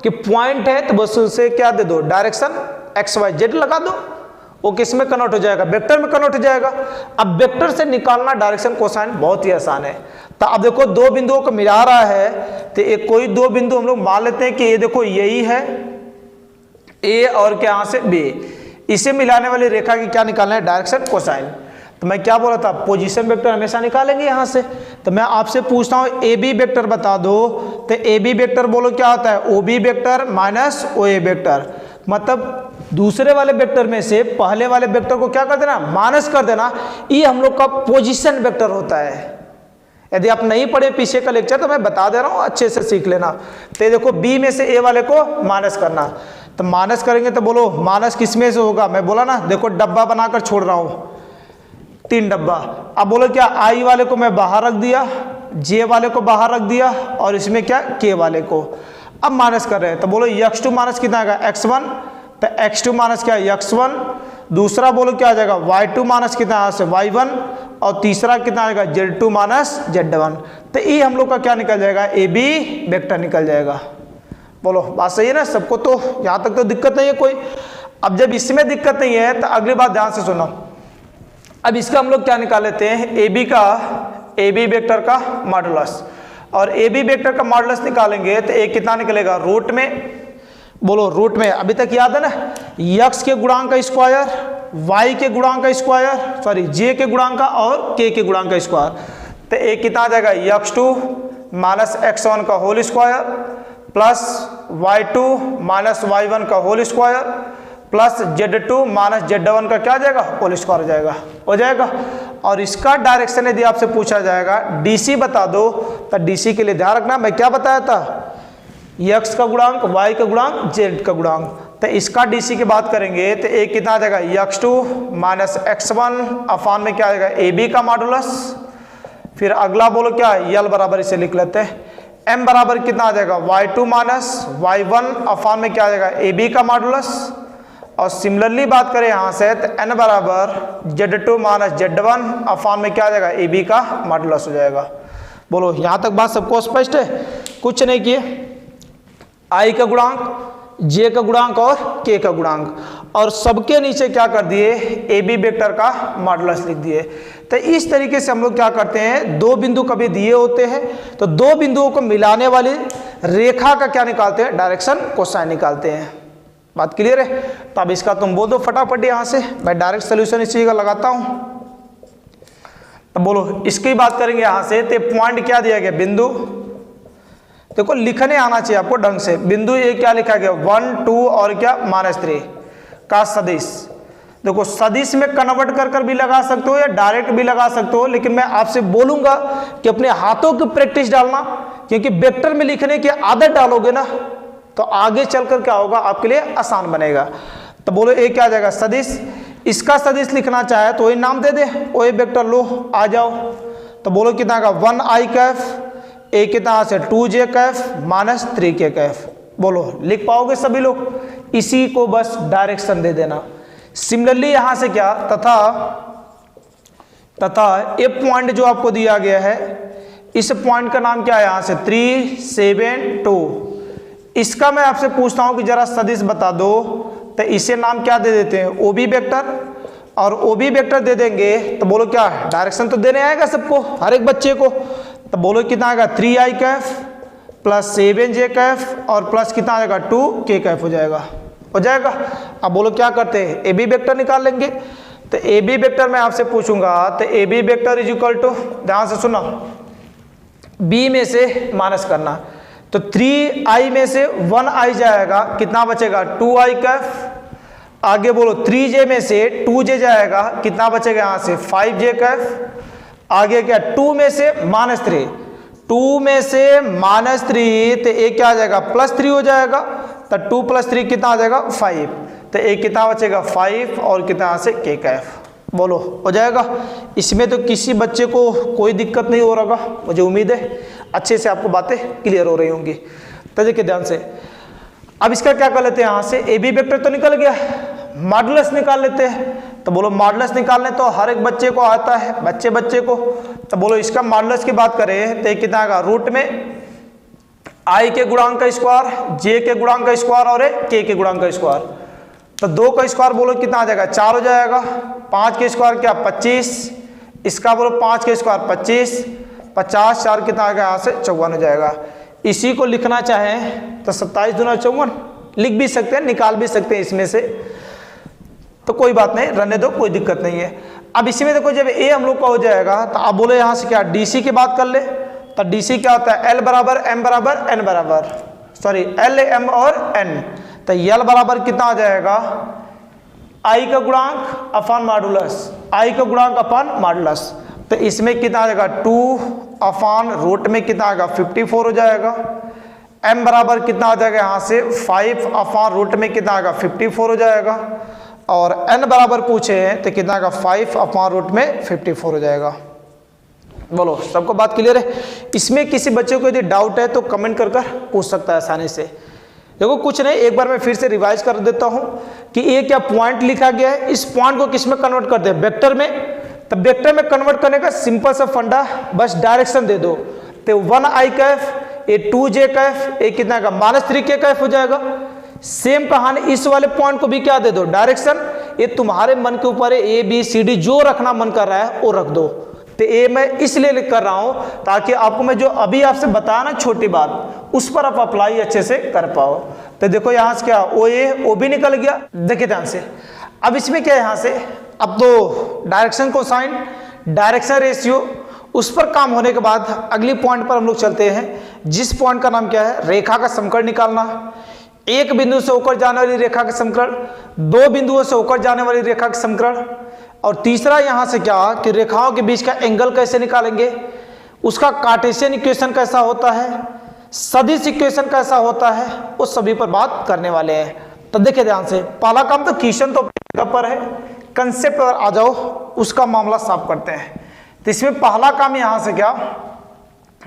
कि पॉइंट है तो बस उसे क्या दे दो, डायरेक्शन एक्स वाई जेड लगा दो, वो किस में कन्वर्ट हो जाएगा, वेक्टर में कन्वर्ट हो जाएगा। अब वेक्टर से निकालना डायरेक्शन कोसाइन बहुत ही आसान है। तो अब देखो दो बिंदुओं को मिला रहा है, तो एक कोई दो बिंदु हम लोग मान लेते हैं कि ये देखो यही है ए और क्या यहां से बी, इसे मिलाने वाली रेखा की क्या निकालना है, डायरेक्शन कोसाइन। तो मैं क्या बोला था, पोजीशन वेक्टर हमेशा निकालेंगे यहां से। तो मैं आपसे पूछता हूं ए बी वेक्टर बता दो, तो ए बी वेक्टर बोलो क्या होता है, ओ b vector minus O a vector. मतलब दूसरे वाले वेक्टर में से पहले वाले वेक्टर को क्या कर देना, माइनस कर देना। ये हम लोग का पोजीशन वेक्टर होता है। यदि आप नहीं पढ़े पीछे का लेक्चर तो मैं बता दे रहा हूं, अच्छे से सीख लेना। तो देखो बी में से ए वाले को माइनस करना, तो माइनस करेंगे तो बोलो माइनस किस में से होगा, मैं बोला ना देखो डब्बा बनाकर छोड़ रहा हूं, 3 डब्बा। अब बोलो क्या, आई वाले को मैं बाहर रख दिया, जे वाले को बाहर रख दिया और इसमें क्या के वाले को। अब माइनस कर रहे हैं तो बोलो x2 माइनस कितना आएगा, x1, तो x2 माइनस क्या है, x1। दूसरा बोलो क्या आ जाएगा, y2 माइनस कितना यहाँ से y1, और तीसरा कितना आएगा, z2 माइनस z1। तो ये हम लोग का क्या निकल जाएगा, ए बी वेक्टर निकल जाएगा। बोलो बात सही है ना सबको, तो यहाँ तक तो दिक्कत नहीं है कोई। अब जब इसमें दिक्कत नहीं है तो अगली बात ध्यान से सुनो। अब इसका हम लोग क्या निकाल लेते हैं, ए बी वेक्टर का मॉडुलस। और ए बी वेक्टर का मॉडुलस निकालेंगे तो ए कितना निकलेगा, रूट में, बोलो रूट में, अभी तक याद है ना, यक्स के गुणांक का स्क्वायर, वाई के गुणांक का स्क्वायर, सॉरी जे के गुणांक का और के गुणांक का स्क्वायर। तो ए कितना आ जाएगा, x2 माइनस x1 का whole square plus y2 minus y1 का whole square plus z2 minus z1 का क्या आ जाएगा, होल स्क्वायर हो जाएगा। और इसका डायरेक्शन यदि आपसे पूछा जाएगा डीसी बता दो, तो डीसी के लिए ध्यान रखना मैं क्या बताया था, x का गुणांक, y का गुणांक, z का गुणांक। तो इसका डीसी की बात करेंगे तो एक कितना आ जाएगा, x2 माइनस x1 अफान में क्या आ जाएगा, ए बी का मॉडुलस। फिर अगला बोलो क्या है, यल बराबर इसे लिख लेते हैं, m बराबर कितना आ जाएगा, y2 माइनस y1 अफान में क्या आ जाएगा, ए बी का मॉडुलस। और सिमिलरली बात करें यहाँ से तो n बराबर z2 माइनस z1 अफान में क्या आ जाएगा, ए बी का मॉडुलस हो जाएगा। बोलो यहाँ तक बात सबको स्पष्ट है, कुछ नहीं किए, आई का गुणांक, जे का गुणांक और के का गुणांक, और सबके नीचे क्या कर दिए, ए बी वेक्टर का मॉडुलस लिख दिए। तो इस तरीके से हम लोग क्या करते हैं, दो बिंदु कभी दिए होते हैं तो दो बिंदुओं को मिलाने वाली रेखा का क्या निकालते हैं, डायरेक्शन कोसाइन निकालते हैं। बात क्लियर है? तो अब इसका तुम बोल दो फटाफट यहाँ से, मैं डायरेक्ट सोल्यूशन इस चीज का लगाता हूँ। तो बोलो इसकी बात करेंगे यहाँ से, तो पॉइंट क्या दिया गया, बिंदु, देखो लिखने आना चाहिए आपको ढंग से। बिंदु ये क्या लिखा गया, 1 2 और क्या -3 का सदिश। देखो सदिश में कन्वर्ट कर भी लगा सकते हो या डायरेक्ट भी लगा सकते हो, लेकिन मैं आपसे बोलूंगा कि अपने हाथों की प्रैक्टिस डालना, क्योंकि वेक्टर में लिखने की आदत डालोगे ना तो आगे चलकर क्या होगा, आपके लिए आसान बनेगा। तो बोलो ये क्या आ जाएगा, सदिश। इसका सदिश लिखना चाहे तो वही नाम दे दे, वही वेक्टर लो, आ जाओ। तो बोलो कितना का, 1 i कैफ, ए कितना से 2j Kaif minus 3k Kaif. बोलो लिख पाओगे सभी लोग, इसी को बस डायरेक्शन दे देना। सिमिलरली यहां से क्या, तथा ये पॉइंट जो आपको दिया गया है, इस पॉइंट का नाम क्या है, यहां से 3 7 2। इसका मैं आपसे पूछता हूं कि जरा सदिश बता दो, तो इसे नाम क्या दे देते हैं, ओ बी वेक्टर। और ओ बी वेक्टर दे देंगे तो बोलो क्या, डायरेक्शन तो देने आएगा सबको, हर एक बच्चे को। तो बोलो कितना आएगा, 3 i Kaif plus 7j cap और प्लस कितना आएगा, 2k कैफ हो जाएगा। अब बोलो क्या करते हैं, ए बी वेक्टर निकाल लेंगे। तो ए बी वेक्टर मैं आपसे पूछूंगा, तो a B vector is equal to, ध्यान से सुनो, बी में से माइनस करना, तो 3i में से 1i जाएगा, कितना बचेगा, 2i कैफ। आगे बोलो 3j में से 2j जाएगा, कितना बचेगा यहाँ से, 5j कैफ। आगे क्या, 2 में से -3, 2 में से -3, तो एक क्या आ जाएगा, +3 हो जाएगा। तो 2 + 3 कितना आ जाएगा, 5। तो एक कितना बचेगा, 5 और कितना से k कैफ। बोलो हो जाएगा। इसमें तो किसी बच्चे को कोई दिक्कत नहीं हो रहा, मुझे उम्मीद है अच्छे से आपको बातें क्लियर हो रही होंगी। तो देखिए ध्यान से, अब इसका क्या कर लेते हैं, यहां से ए बी वेक्टर तो निकल गया, मॉडुलस निकाल लेते हैं। तो बोलो मॉडुलस निकालने तो हर एक बच्चे को आता है, बच्चे को, तो बोलो इसका मॉडुलस की बात करें तो ये कितना आएगा, रूट में आई के गुणांक का स्क्वायर, जे के गुणांक का स्क्वायर और के गुणांक का स्क्वायर। तो 2 का स्क्वायर बोलो कितना आ जाएगा, 4 हो जाएगा। 5 के स्क्वायर क्या 25, इसका बोलो 5 के स्क्वायर 25, 50 4 कितना आ गया, यहाँ से 54 हो जाएगा। इसी को लिखना चाहें तो 27 दूना 54 लिख भी सकते हैं, निकाल भी सकते हैं इसमें से, तो कोई बात नहीं, रहने दो, कोई दिक्कत नहीं है। अब इसी में देखो जब ए हम लोग का हो जाएगा तो आप बोले यहाँ से क्या डीसी की बात कर ले, तो डीसी क्या होता है, एल बराबर एम बराबर एन बराबर, सॉरी एल एम और एन। तो एल बराबर कितना आ जाएगा, आई का गुणांक अपॉन मॉडुलस, आई का गुणांक अपॉन मॉडुलस। तो इसमें कितना आ जाएगा 2 अपॉन रूट में कितना आएगा 54 हो जाएगा। एम बराबर कितना आ जाएगा यहाँ से 5 अपॉन रूट में कितना आएगा 54 हो जाएगा। और एन बराबर पूछे हैं तो कितना आएगा 5 अपॉन रूट में 54 हो जाएगा। बोलो सबको बात क्लियर है। इसमें किसी बच्चे को यदि डाउट है तो कमेंट कर पूछ सकता है आसानी से। देखो कुछ नहीं, एक बार मैं फिर से रिवाइज कर देता हूं कि ये क्या पॉइंट लिखा गया है, इस पॉइंट को किस में कन्वर्ट कर दे, वेक्टर में। तो वेक्टर में कन्वर्ट करने का सिंपल सा फंडा, बस डायरेक्शन दे दो। तो 1i कैफ, ये 2j कैफ, ये कितना का -3k कैफ हो जाएगा। सेम कहानी इस वाले पॉइंट को भी क्या दे दो, डायरेक्शन। ये तुम्हारे मन के ऊपर है, ए बी सी डी जो रखना मन कर रहा है वो रख दो। तो ये मैं इसलिए लिख कर रहा हूं ताकि आपको मैं जो अभी आपसे बताया ना छोटी बात, उस पर आप अप्लाई अच्छे से कर पाओ। तो देखो यहां से क्या ओ भी निकल गया, देखिए ध्यान से। अब इसमें क्या है, यहां से अब तो डायरेक्शन को साइन, डायरेक्शन रेशियो, उस पर काम होने के बाद अगली पॉइंट पर हम लोग चलते हैं, जिस पॉइंट का नाम क्या है, रेखा का समकरण निकालना। एक बिंदु से होकर जाने वाली रेखा का समकरण, 2 बिंदुओं से होकर जाने वाली रेखा का समकरण, और तीसरा यहां से क्या कि रेखाओं के बीच का एंगल कैसे निकालेंगे, उसका कार्टेशियन इक्वेशन कैसा होता है, सदिश इक्वेशन कैसा होता है, उस सभी पर बात करने वाले हैं। तो देखिए ध्यान से, पहला काम तो क्वेश्चन तो पर है, कंसेप्ट पर आ जाओ, उसका मामला साफ करते हैं। तो इसमें पहला काम यहां से क्या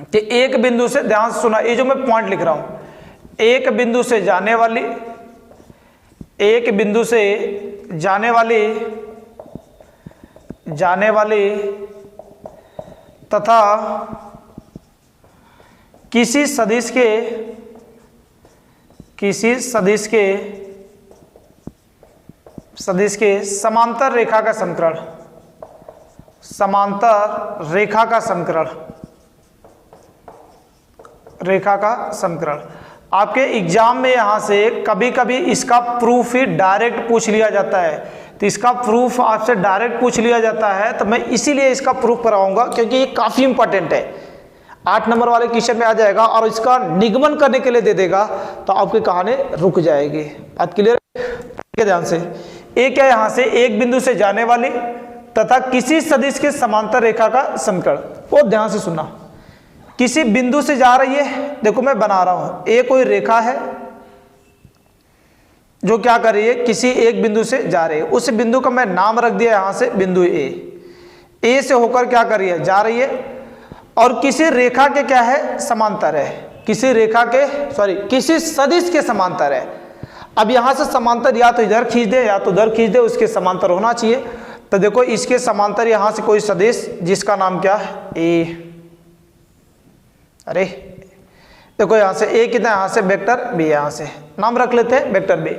कि एक बिंदु से, ध्यान से सुना, ये जो मैं पॉइंट लिख रहा हूं, एक बिंदु से जाने वाली, एक बिंदु से जाने वाली तथा किसी सदिश के समांतर रेखा का समकरण, समांतर रेखा का समकरण। आपके एग्जाम में यहां से कभी कभी इसका प्रूफ ही डायरेक्ट पूछ लिया जाता है। तो इसका प्रूफ आपसे डायरेक्ट पूछ लिया जाता है, तो मैं इसीलिए इसका प्रूफ कराऊंगा क्योंकि ये काफी इंपॉर्टेंट है। 8 नंबर वाले क्वेश्चन में आ जाएगा और इसका निगमन करने के लिए दे देगा, तो आपकी कहानी रुक जाएगी। बात क्लियर है? ध्यान से, एक है यहां से एक बिंदु से जाने वाली तथा किसी सदिश के समांतर रेखा का समकरण। वो ध्यान से सुनना, किसी बिंदु से जा रही है, देखो मैं बना रहा हूं, ए कोई रेखा है जो क्या कर रही है, किसी एक बिंदु से जा रही है। उस बिंदु का मैं नाम रख दिया यहां से बिंदु ए से होकर क्या कर रही है, जा रही है, और किसी रेखा के क्या है, समांतर है, किसी रेखा के किसी सदिश के समांतर है। अब यहां से समांतर या तो इधर खींच दे या तो उधर खींच दे, उसके समांतर होना चाहिए। तो देखो इसके समांतर यहां से कोई सदिश जिसका नाम क्या है, ए, अरे देखो यहां से ए कितना, यहां से वेक्टर बी, यहां से नाम रख लेते हैं वेक्टर बी।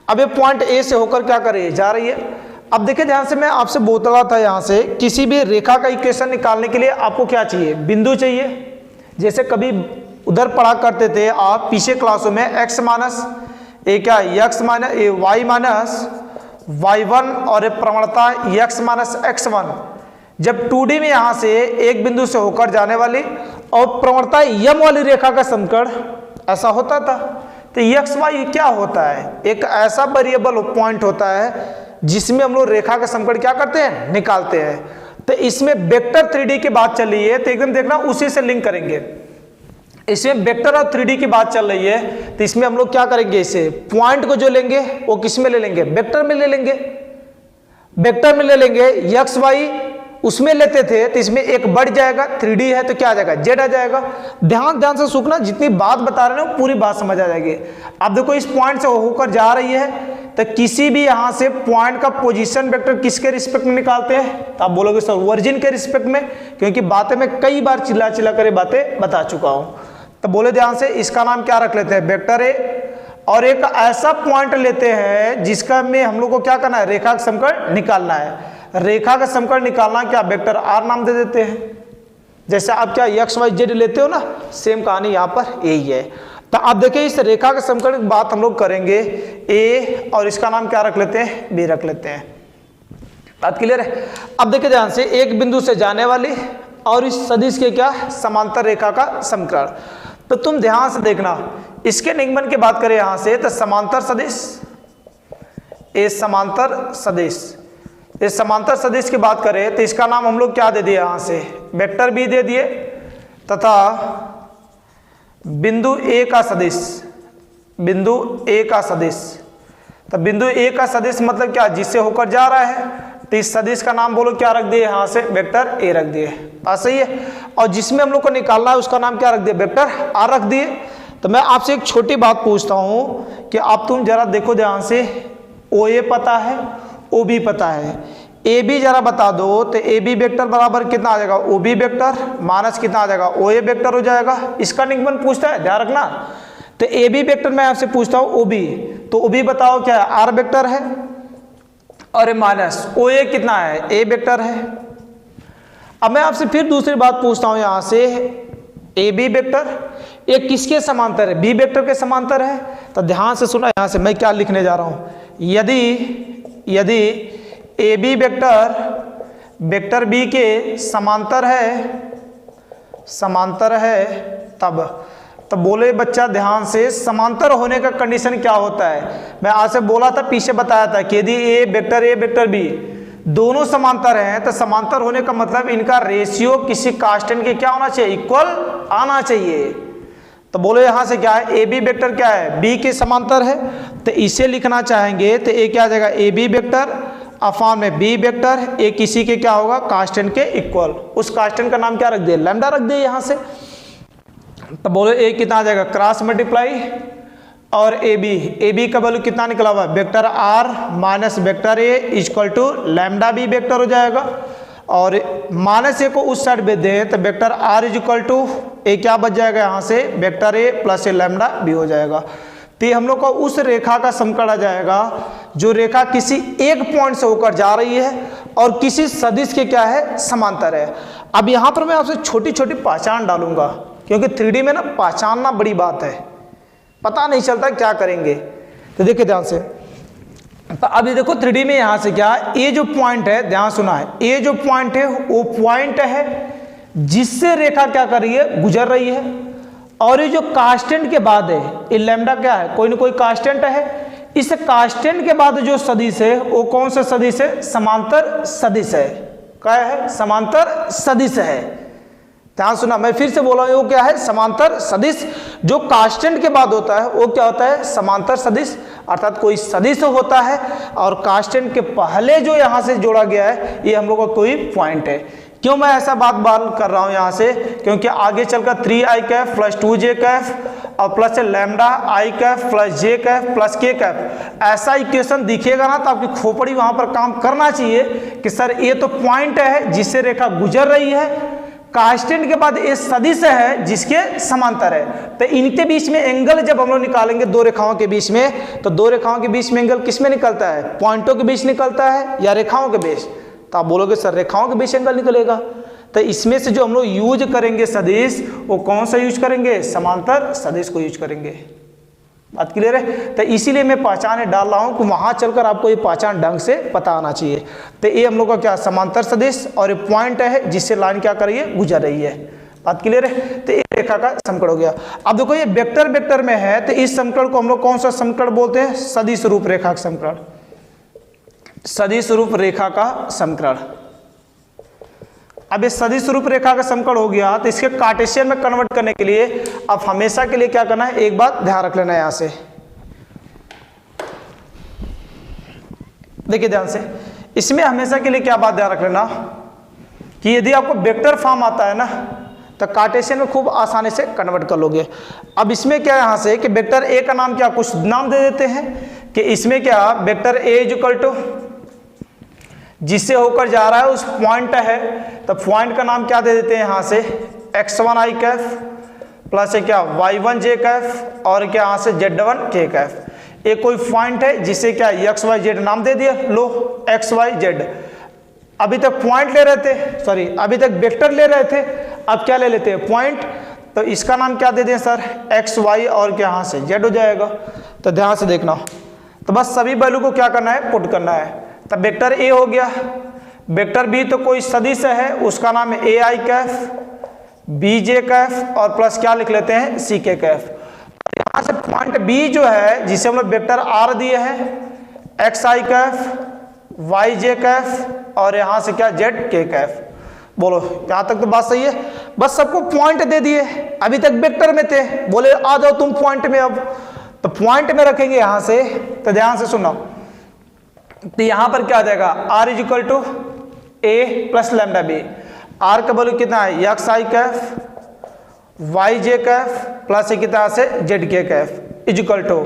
अब ये पॉइंट ए से होकर क्या कर रही है, जा रही है। अब देखिए ध्यान से, मैं आपसे बोल रहा था यहां से किसी भी रेखा का इक्वेशन निकालने के लिए आपको क्या चाहिए, बिंदु चाहिए। जैसे कभी उधर पढ़ा करते थे आप पीछे क्लासों में x माइनस ए क्या, x माइनस ए वाई माइनस y1 और प्रवणता x माइनस x1। जब 2D में यहां से एक बिंदु से होकर जाने वाली और प्रवणता यम वाली रेखा का समकरण ऐसा होता था। तो एक्स वाई क्या होता है, एक ऐसा वेरिएबल पॉइंट होता है जिसमें हम लोग रेखा का समकरण क्या करते हैं, निकालते हैं। तो इसमें वेक्टर 3D की बात चल रही है, तो एकदम देखना उसी से लिंक करेंगे। इसमें वेक्टर और 3D की बात चल रही है, तो इसमें हम लोग क्या करेंगे, इसे पॉइंट को जो लेंगे वो किस में ले लेंगे, वेक्टर में ले लेंगे। वेक्टर में ले लेंगे एक्स वाई उसमें लेते थे तो इसमें एक बढ़ जाएगा, 3D है तो क्या आ जाएगा, जेड आ जाएगा। ध्यान से सुनना, जितनी बात बता रहे हैं पूरी बात समझ आ जाएगी। अब देखो इस पॉइंट से होकर जा रही है तो किसी भी यहां से पॉइंट का पोजीशन वेक्टर किसके रिस्पेक्ट में निकालते हैं, तो आप बोलोगे सर ओरिजिन के रिस्पेक्ट में, क्योंकि बातें मैं कई बार चिल्ला चिल्ला कर बातें बता चुका हूं। तो बोले ध्यान से, इसका नाम क्या रख लेते हैं, वेक्टर ए। और एक ऐसा पॉइंट लेते हैं जिसका में हम लोग को क्या करना है, रेखा का समीकरण निकालना है। रेखा का समीकरण निकालना क्या, वेक्टर आर नाम दे देते हैं। जैसे आप क्या एक्स वाई जेड लेते हो ना, सेम कहानी यहाँ पर यही है। तो आप देखिए इस रेखा का समीकरण की बात हम लोग करेंगे, ए और इसका नाम क्या रख लेते हैं, बी रख लेते हैं। बात क्लियर है। अब देखिए ध्यान से, एक बिंदु से जाने वाली और इस सदिश के क्या, समांतर रेखा का समीकरण। तो तुम ध्यान से देखना, इसके निगमन की बात करें यहां से, तो समांतर सदिश, ए समांतर सदिश, इस समांतर सदिश की बात करें तो इसका नाम हम लोग क्या दे दिए, यहां से वेक्टर बी दे दिए, तथा बिंदु ए का सदिश, बिंदु ए का सदिश। तो बिंदु ए का सदिश मतलब क्या, जिससे होकर जा रहा है, तो इस सदिश का नाम बोलो क्या रख दिए, यहां से वेक्टर ए रख दिए। बात सही है। और जिसमें हम लोग को निकालना है उसका नाम क्या रख दिए, वेक्टर आर रख दिए। तो मैं आपसे एक छोटी बात पूछता हूं कि आप तुम जरा देखो ध्यान से, ओ ए पता है, ओ बी पता है, ए बी जरा बता दो। तो ए बी वेक्टर बराबर कितना आ जाएगा, ओ बी वेक्टर माइनस कितना आ जाएगा, ओ ए वेक्टर हो जाएगा। इसका निगमन पूछता है, ध्यान रखना। तो ए बी वेक्टर मैं आपसे पूछता हूं ओ बी, तो ओ बी बताओ क्या है, आर वेक्टर है, और माइनस ओ ए कितना है, ए वेक्टर है। अब मैं आपसे फिर दूसरी बात पूछता हूं यहां से, ए बी वेक्टर ये किसके समांतर है, बी वेक्टर के समांतर है। तो ध्यान से सुना, यहां से मैं क्या लिखने जा रहा हूं, यदि a B vector vector b के समांतर है तब बोले बच्चा ध्यान से, समांतर होने का कंडीशन क्या होता है। मैं आज से बोला था, पीछे बताया था कि यदि ए वेक्टर बी दोनों समांतर हैं तो समांतर होने का मतलब इनका रेशियो किसी कांस्टेंट के क्या होना चाहिए, इक्वल आना चाहिए। तो बोलो यहां से क्या है, ए बी वेक्टर क्या है, बी के समांतर है, तो इसे लिखना चाहेंगे तो ए क्या आ जाएगा, ए बी वेक्टर अफान में बी वेक्टर, ए किसी के क्या होगा, कांस्टेंट के इक्वल। उस कांस्टेंट का नाम क्या रख दिए, लैम्डा रख दिए यहां से। तो बोलो ए कितना आ जाएगा, क्रॉस मल्टीप्लाई और ए बी का वैल्यू कितना निकला हुआ है, vector r minus vector a equal to lambda B vector हो जाएगा। और माइनस ए को उस साइड भेज दें तो vector are is equal to a क्या बच जाएगा, यहाँ से vector A plus a lambda b हो जाएगा। तो ये हम लोग को उस रेखा का समीकरण आ जाएगा जो रेखा किसी एक पॉइंट से होकर जा रही है और किसी सदिश के क्या है, समांतर है। अब यहाँ पर मैं आपसे छोटी छोटी पहचान डालूंगा, क्योंकि 3D में ना पहचानना बड़ी बात है, पता नहीं चलता क्या करेंगे। तो देखिए ध्यान से, तो अभी देखो 3D में यहां से क्या, ये जो पॉइंट है, ध्यान सुना है, ये जो पॉइंट है वो पॉइंट है जिससे रेखा क्या कर रही है, गुजर रही है। और ये जो कांस्टेंट के बाद है, ये लैम्डा क्या है, कोई ना कोई कांस्टेंट है। इस कांस्टेंट के बाद जो सदिश है वो कौन सा सदिश है, समांतर सदिश है। क्या है, समांतर सदिश है। ध्यान सुना, मैं फिर से बोल रहा हूं, वो क्या है, समांतर सदिश। जो कांस्टेंट के बाद होता है वो क्या होता है, समांतर सदिश। अर्थात कोई सदिश होता है और कांस्टेंट के पहले जो यहां से जोड़ा गया है ये हम लोग का कोई पॉइंट है। क्यों मैं ऐसा बात कर रहा हूं यहां से, क्योंकि आगे चलकर 3i Kaif plus 2j Kaif और प्लस लैम्डा आई कैफ प्लस जे कैफ प्लस के कैफ ऐसा इक्वेशन दिखेगा ना, तो आपकी खोपड़ी वहां पर काम करना चाहिए कि सर ये तो पॉइंट है जिससे रेखा गुजर रही है, कांस्टेंट के बाद ये सदिश है जिसके समांतर है। तो इनके बीच में एंगल जब हम लोग निकालेंगे दो रेखाओं के बीच में, तो दो रेखाओं के बीच में एंगल किस में निकलता है, पॉइंटों के बीच निकलता है या रेखाओं के बीच। तो आप बोलोगे सर रेखाओं के बीच एंगल निकलेगा। तो इसमें से जो हम लोग यूज करेंगे सदिश, वो कौन सा यूज करेंगे, समांतर सदिश को यूज करेंगे। बात क्लियर है। तो इसीलिए मैं पहचान डाल रहा हूं कि वहां चलकर आपको ये पहचान ढंग से पता आना चाहिए। तो ये हम लोग का क्या, समांतर सदिश, और ये पॉइंट है जिससे लाइन क्या कर रही है, गुजर रही है। बात क्लियर है। तो ये रेखा का समीकरण हो गया। अब देखो ये वेक्टर में है, तो इस समीकरण को हम लोग कौन सा समीकरण बोलते हैं, सदिश रूप रेखा का समीकरण। सदिश रूप रेखा का समीकरण। अब इस सदिश रूप रेखा का समीकरण हो गया, तो इसके कार्टेशियन में कन्वर्ट करने के लिए अब हमेशा के लिए क्या करना है, एक बात ध्यान रख लेना है। यहां से देखिए ध्यान से, इसमें हमेशा के लिए क्या बात ध्यान रख लेना, कि यदि आपको वेक्टर फॉर्म आता है ना तो कार्टेशियन में खूब आसानी से कन्वर्ट कर लोगे। अब इसमें क्या यहाँ से कि वेक्टर ए का नाम क्या, कुछ नाम दे देते हैं कि इसमें क्या vector a is equal to जिससे होकर जा रहा है उस पॉइंट है, तो पॉइंट का नाम क्या दे देते हैं यहाँ से x1 i कैफ प्लस है क्या y1 j कैफ और क्या यहाँ से z1 k कैफ। एक कोई पॉइंट है जिसे क्या x y z नाम दे दिया, लो x y z। अभी तक पॉइंट ले रहे थे, सॉरी अभी तक वेक्टर ले रहे थे, अब क्या ले लेते हैं पॉइंट, तो इसका नाम क्या दे दें सर x y और क्या यहाँ से z हो जाएगा। तो ध्यान से देखना, तो बस सभी वैल्यू को क्या करना है पुट करना है। तब वेक्टर ए हो गया, वेक्टर बी तो कोई सदिश है उसका नाम है ए i Kaif B j cap और प्लस क्या लिख लेते हैं सी के कैफ। यहाँ से पॉइंट बी जो है जिसे हम लोग वेक्टर आर दिए हैं x i cap y j cap और यहाँ से क्या जेड के कैफ। बोलो यहाँ तक तो बात सही है। बस सबको पॉइंट दे दिए, अभी तक वेक्टर में थे, बोले आ जाओ तुम पॉइंट में, अब तो पॉइंट में रखेंगे यहाँ से। तो ध्यान से सुनो, तो यहां पर क्या आ जाएगा r is equal to a plus lambda b. R का वैल्यू कितना है x i cap y j cap plus कितना से z k cap is equal to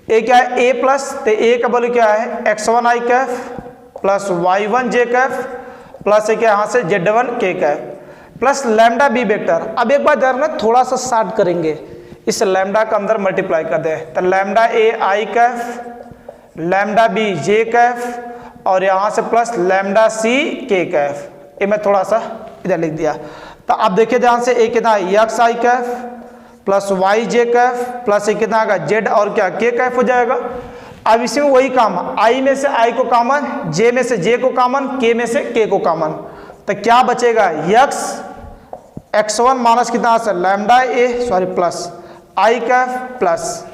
a क्या है ए प्लस, तो ए का वैल्यू क्या है x1 i cap plus y1 j cap plus क्या यहाँ से z1 k cap plus lambda B vector. अब एक बार ध्यान रखना, थोड़ा सा शार्ट करेंगे, इस लैम्डा का अंदर मल्टीप्लाई कर दे, तो lambda a i cap lambda b j cap और यहाँ से प्लस लैम्डा सी के कैफ। ये मैं थोड़ा सा इधर लिख दिया। तो आप देखिए ध्यान से, एक कितना x i cap plus Y j cap plus कितना आएगा जेड और क्या के कैफ हो जाएगा। अब इसमें वही काम, आई में से आई को कॉमन, जे में से जे को कॉमन, के में से के को कॉमन, तो क्या बचेगा एक्स x1 माइनस कितना से लैम्डा ए सॉरी प्लस आई कैफ प्लस।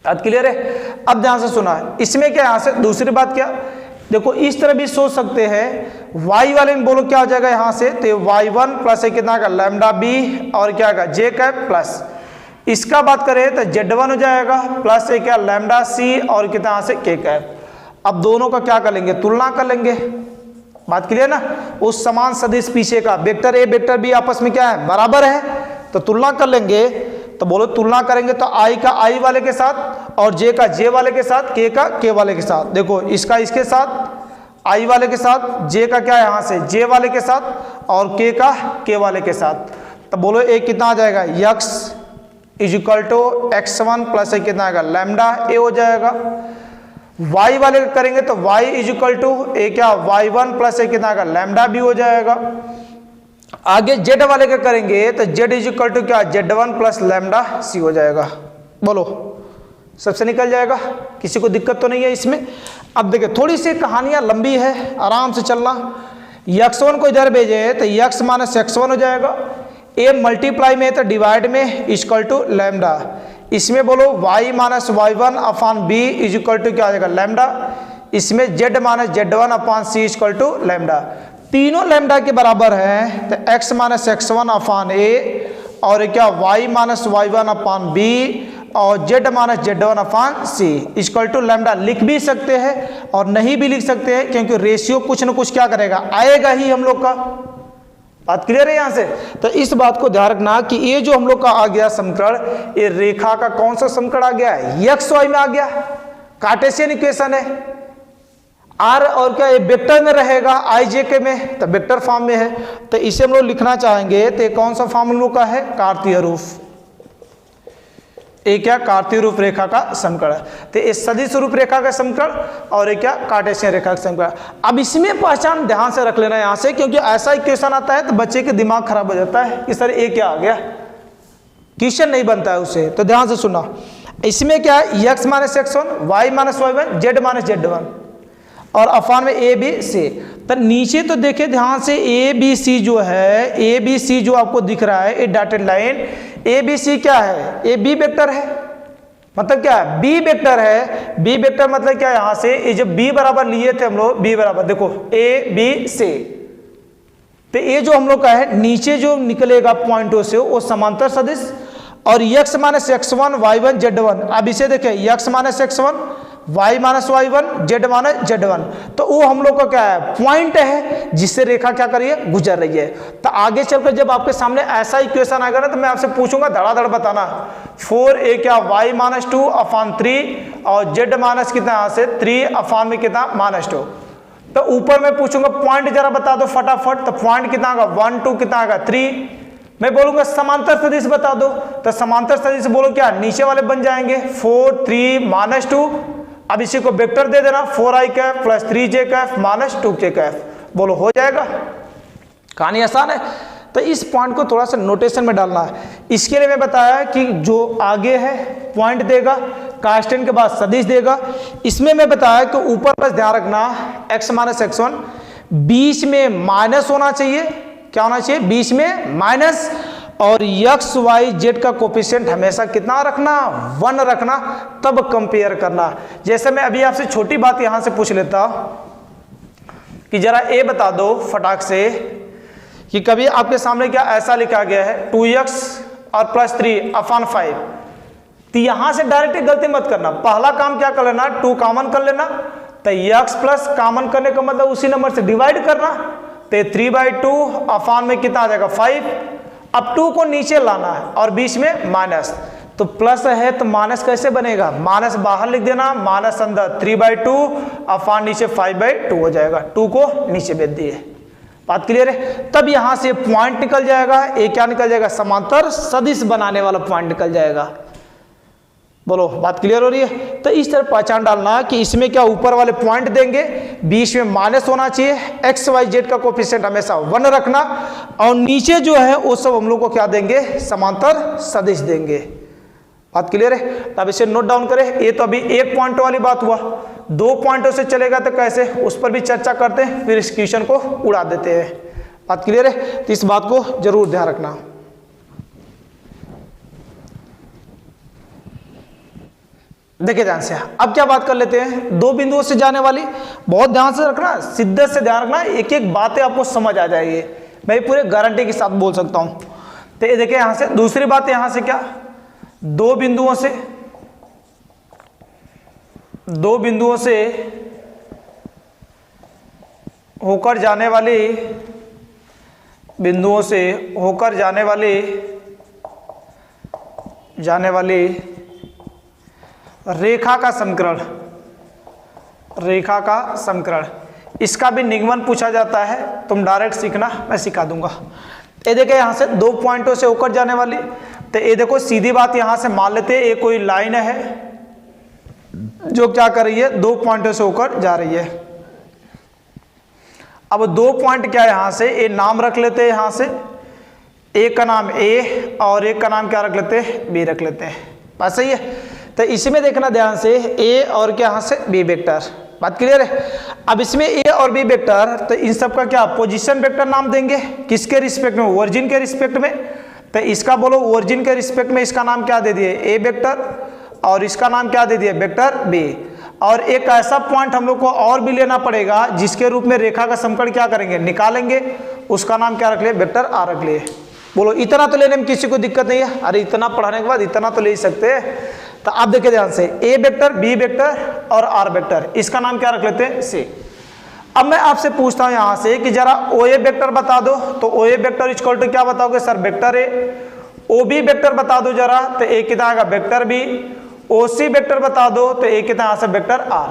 बात क्लियर है। अब ध्यान से सुना, इसमें क्या यहाँ से दूसरी बात क्या, देखो इस तरह भी सोच सकते हैं, y वाले में बोलो क्या हो जाएगा यहाँ से, तो y1 प्लस कितना का लैम्डा बी और क्या का जे कैप प्लस, इसका बात करें तो z1 हो जाएगा प्लस क्या लैम्डा सी और कितना यहाँ से के कैप। अब दोनों का क्या कर लेंगे तुलना कर लेंगे। बात क्लियर ना, उस समान सदिश पीछे का वेक्टर ए वेक्टर बी आपस में क्या है बराबर है, तो तुलना कर लेंगे। तो बोलो तुलना करेंगे तो आई का आई वाले के साथ और जे का जे वाले के साथ, के का के वाले के साथ। देखो इसका इसके साथ आई वाले के साथ, जे का क्या है यहाँ से जे वाले के साथ और के का के वाले के साथ। तो बोलो एक कितना आ जाएगा x is equal to x1 plus कितना आएगा लैम्डा ए हो जाएगा। y वाले करेंगे तो y is equal to a क्या y1 प्लस कितना आएगा लैम्डा बी हो जाएगा। आगे z वाले का करेंगे तो z इज इक्वल टू क्या z1 प्लस लैम्डा सी हो जाएगा। बोलो सबसे निकल जाएगा, किसी को दिक्कत तो नहीं है इसमें। अब देखिए थोड़ी सी कहानियां लंबी है, आराम से चलना। x1 को इधर भेजे तो x माइनस x1 हो जाएगा, a मल्टीप्लाई में तो डिवाइड में इक्वल टू लैम्डा। इसमें बोलो y minus y1 upon b is equal to क्या आ जाएगा लैम्डा। इसमें z minus z1 upon c equal to lambda. तीनों लैम्डा के बराबर हैं तो x माइनस x1 अपान ए और क्या y minus y1 upon b और z minus z1 upon c equal to lambda लिख भी सकते हैं और नहीं भी लिख सकते हैं, क्योंकि रेशियो कुछ न कुछ क्या करेगा आएगा ही हम लोग का। बात क्लियर है यहाँ से। तो इस बात को ध्यान रखना कि ये जो हम लोग का आ गया समीकरण, ये रेखा का कौन सा समीकरण आ गया है एक्स वाई में आ गया, कार्टेशियन इक्वेशन है। आर और क्या ये वेक्टर में रहेगा आई जे के में, तो वेक्टर फॉर्म में है, तो इसे हम लोग लिखना चाहेंगे तो ये कौन सा फॉर्म हम लोग का है कार्तीय रूप। एक क्या कार्तीय रूप रेखा का समीकरण, तो इस सदिश रूप रेखा का समीकरण और एक क्या कार्टेशियन रेखा का समीकरण। अब इसमें पहचान ध्यान से रख लेना यहाँ से, क्योंकि ऐसा इक्वेशन आता है तो बच्चे के दिमाग खराब हो जाता है कि सर ये क्या आ गया, क्वेश्चन नहीं बनता है उसे। तो ध्यान से सुना, इसमें क्या है x minus x1 y minus y1 z minus z1 और अफान में ए बी सी। तो नीचे तो देखे ध्यान से ए बी सी जो है, ए बी सी जो आपको दिख रहा है ये dotted line, a b c क्या है ए बी वेक्टर है, मतलब क्या है बी वेक्टर है। बी वेक्टर मतलब क्या है यहाँ से ये जब बी बराबर लिए थे हम लोग, बी बराबर देखो ए बी सी, तो ये जो हम लोग का है नीचे जो निकलेगा पॉइंटों से वो समांतर सदिश और x minus x1 y1 z1। अब इसे देखें x minus x1 y minus y1 z minus z1। तो वो हम लोग का क्या है, पॉइंट है जिससे रेखा क्या कर रही है, गुजर रही है। तो आगे चलकर जब आपके सामने ऐसा इक्वेशन आएगा ना, तो मैं आपसे पूछूंगा धड़ाधड़ बताना। 4a क्या y माइनस 2 अपान 3 और z माइनस कितना यहाँ से 3 अपान में कितना माइनस 2। तो ऊपर मैं पूछूंगा पॉइंट जरा बता दो फटाफट। तो पॉइंट कितना आएगा 1 2 कितना आएगा 3। मैं बोलूंगा समांतर सदिश बता दो, तो समांतर सदिश बोलो क्या, नीचे वाले बन जाएंगे 4 3 माइनस 2। अब इसी को वेक्टर दे देना 4i Kaif plus 3j Kaif minus 2k Kaif. बोलो हो जाएगा। कहानी आसान है। तो इस पॉइंट को थोड़ा सा नोटेशन में डालना है। इसके लिए मैं बताया कि जो आगे है पॉइंट देगा, कांस्टेंट के बाद सदिश देगा। इसमें मैं बताया कि ऊपर बस ध्यान रखना x माइनस x1, बीच में माइनस होना चाहिए। क्या होना चाहिए, बीच में माइनस। और x y z का कोफिशिएंट हमेशा कितना रखना, 1 रखना, तब कंपेयर करना। जैसे मैं अभी आपसे छोटी बात यहां से पूछ लेता कि जरा ए बता दो फटाक से कि कभी आपके सामने क्या ऐसा लिखा गया है 2x और प्लस 3 अपान 5। तो यहां से डायरेक्ट गलती मत करना। पहला काम क्या कर लेना, 2 कॉमन कर लेना। तो x प्लस कॉमन करने का मतलब उसी नंबर से डिवाइड करना। तो 3/2 अपान में कितना आ जाएगा 5। अब 2 को नीचे लाना है और बीच में माइनस। तो प्लस है तो माइनस कैसे बनेगा, माइनस बाहर लिख देना, माइनस अंदर 3/2 अपान नीचे 5/2 हो जाएगा। 2 को नीचे भेज दिए। बात क्लियर है। तब यहां से पॉइंट निकल जाएगा। ये क्या निकल जाएगा, समांतर सदिश बनाने वाला पॉइंट निकल जाएगा। बोलो बात क्लियर हो रही है। तो इस तरह पहचान डालना कि इसमें क्या ऊपर वाले पॉइंट देंगे, बीच में माइनस होना चाहिए, एक्स वाई जेड का कोफिशिएंट हमेशा 1 रखना, और नीचे जो है वो सब हम लोग को क्या देंगे, समांतर सदिश देंगे। बात क्लियर है। तब इसे नोट डाउन करें। ये तो अभी एक पॉइंट वाली बात हुआ। 2 पॉइंटों से चलेगा तो कैसे, उस पर भी चर्चा करते हैं, फिर इस क्वेश्चन को उड़ा देते हैं। बात क्लियर है। तो इस बात को जरूर ध्यान रखना। देखिए ध्यान से, अब क्या बात कर लेते हैं, 2 बिंदुओं से जाने वाली। बहुत ध्यान से रखना, शिद्दत से ध्यान रखना, एक एक बातें आपको समझ आ जाएगी। मैं पूरे गारंटी के साथ बोल सकता हूं। तो ये देखिए यहां से दूसरी बात, यहां से क्या, 2 बिंदुओं से होकर जाने वाली रेखा का समीकरण, इसका भी निगमन पूछा जाता है। तुम डायरेक्ट सीखना, मैं सिखा दूंगा। ये देखिए यहां से 2 पॉइंटों से होकर जाने वाली। तो ये देखो सीधी बात, यहां से मान लेते हैं ये कोई लाइन है जो क्या कर रही है, 2 पॉइंटों से होकर जा रही है। अब 2 पॉइंट क्या है, यहां से ए नाम रख लेते हैं, यहां से एक का नाम ए और एक का नाम क्या रख लेते हैं, बी रख लेते हैं। बात सही है। तो इसी में देखना ध्यान से, ए और क्या यहां से बी वेक्टर। बात क्लियर है। अब इसमें ए और बी वेक्टर, तो इन सब का क्या पोजीशन वेक्टर नाम देंगे, किसके रिस्पेक्ट में, ओरिजिन के रिस्पेक्ट में। तो इसका बोलो ओरिजिन के रिस्पेक्ट में इसका नाम क्या दे दिए, ए वेक्टर, और इसका नाम क्या दे दिए, वेक्टर बी। और एक ऐसा पॉइंट हम लोग को और भी लेना पड़ेगा जिसके रूप में रेखा का समीकरण क्या करेंगे, निकालेंगे, उसका नाम क्या रख लिए, वेक्टर आर रख लिए। बोलो इतना तो लेने में किसी को दिक्कत नहीं है, अरे इतना पढ़ाने के बाद इतना तो ले ही सकते हैं। तो आप देखिए ध्यान से, ए वेक्टर, बी वेक्टर और आर वेक्टर, इसका नाम क्या रख लेते हैं, सी। अब मैं आपसे पूछता हूं यहां से कि जरा ओ ए वेक्टर बता दो। तो o a vector equal to क्या बताओगे sir, vector a. O b vector बता दो जरा, तो ए कितना आएगा, vector b. O c vector बता दो, तो ए कितना आ सकता, वेक्टर आर।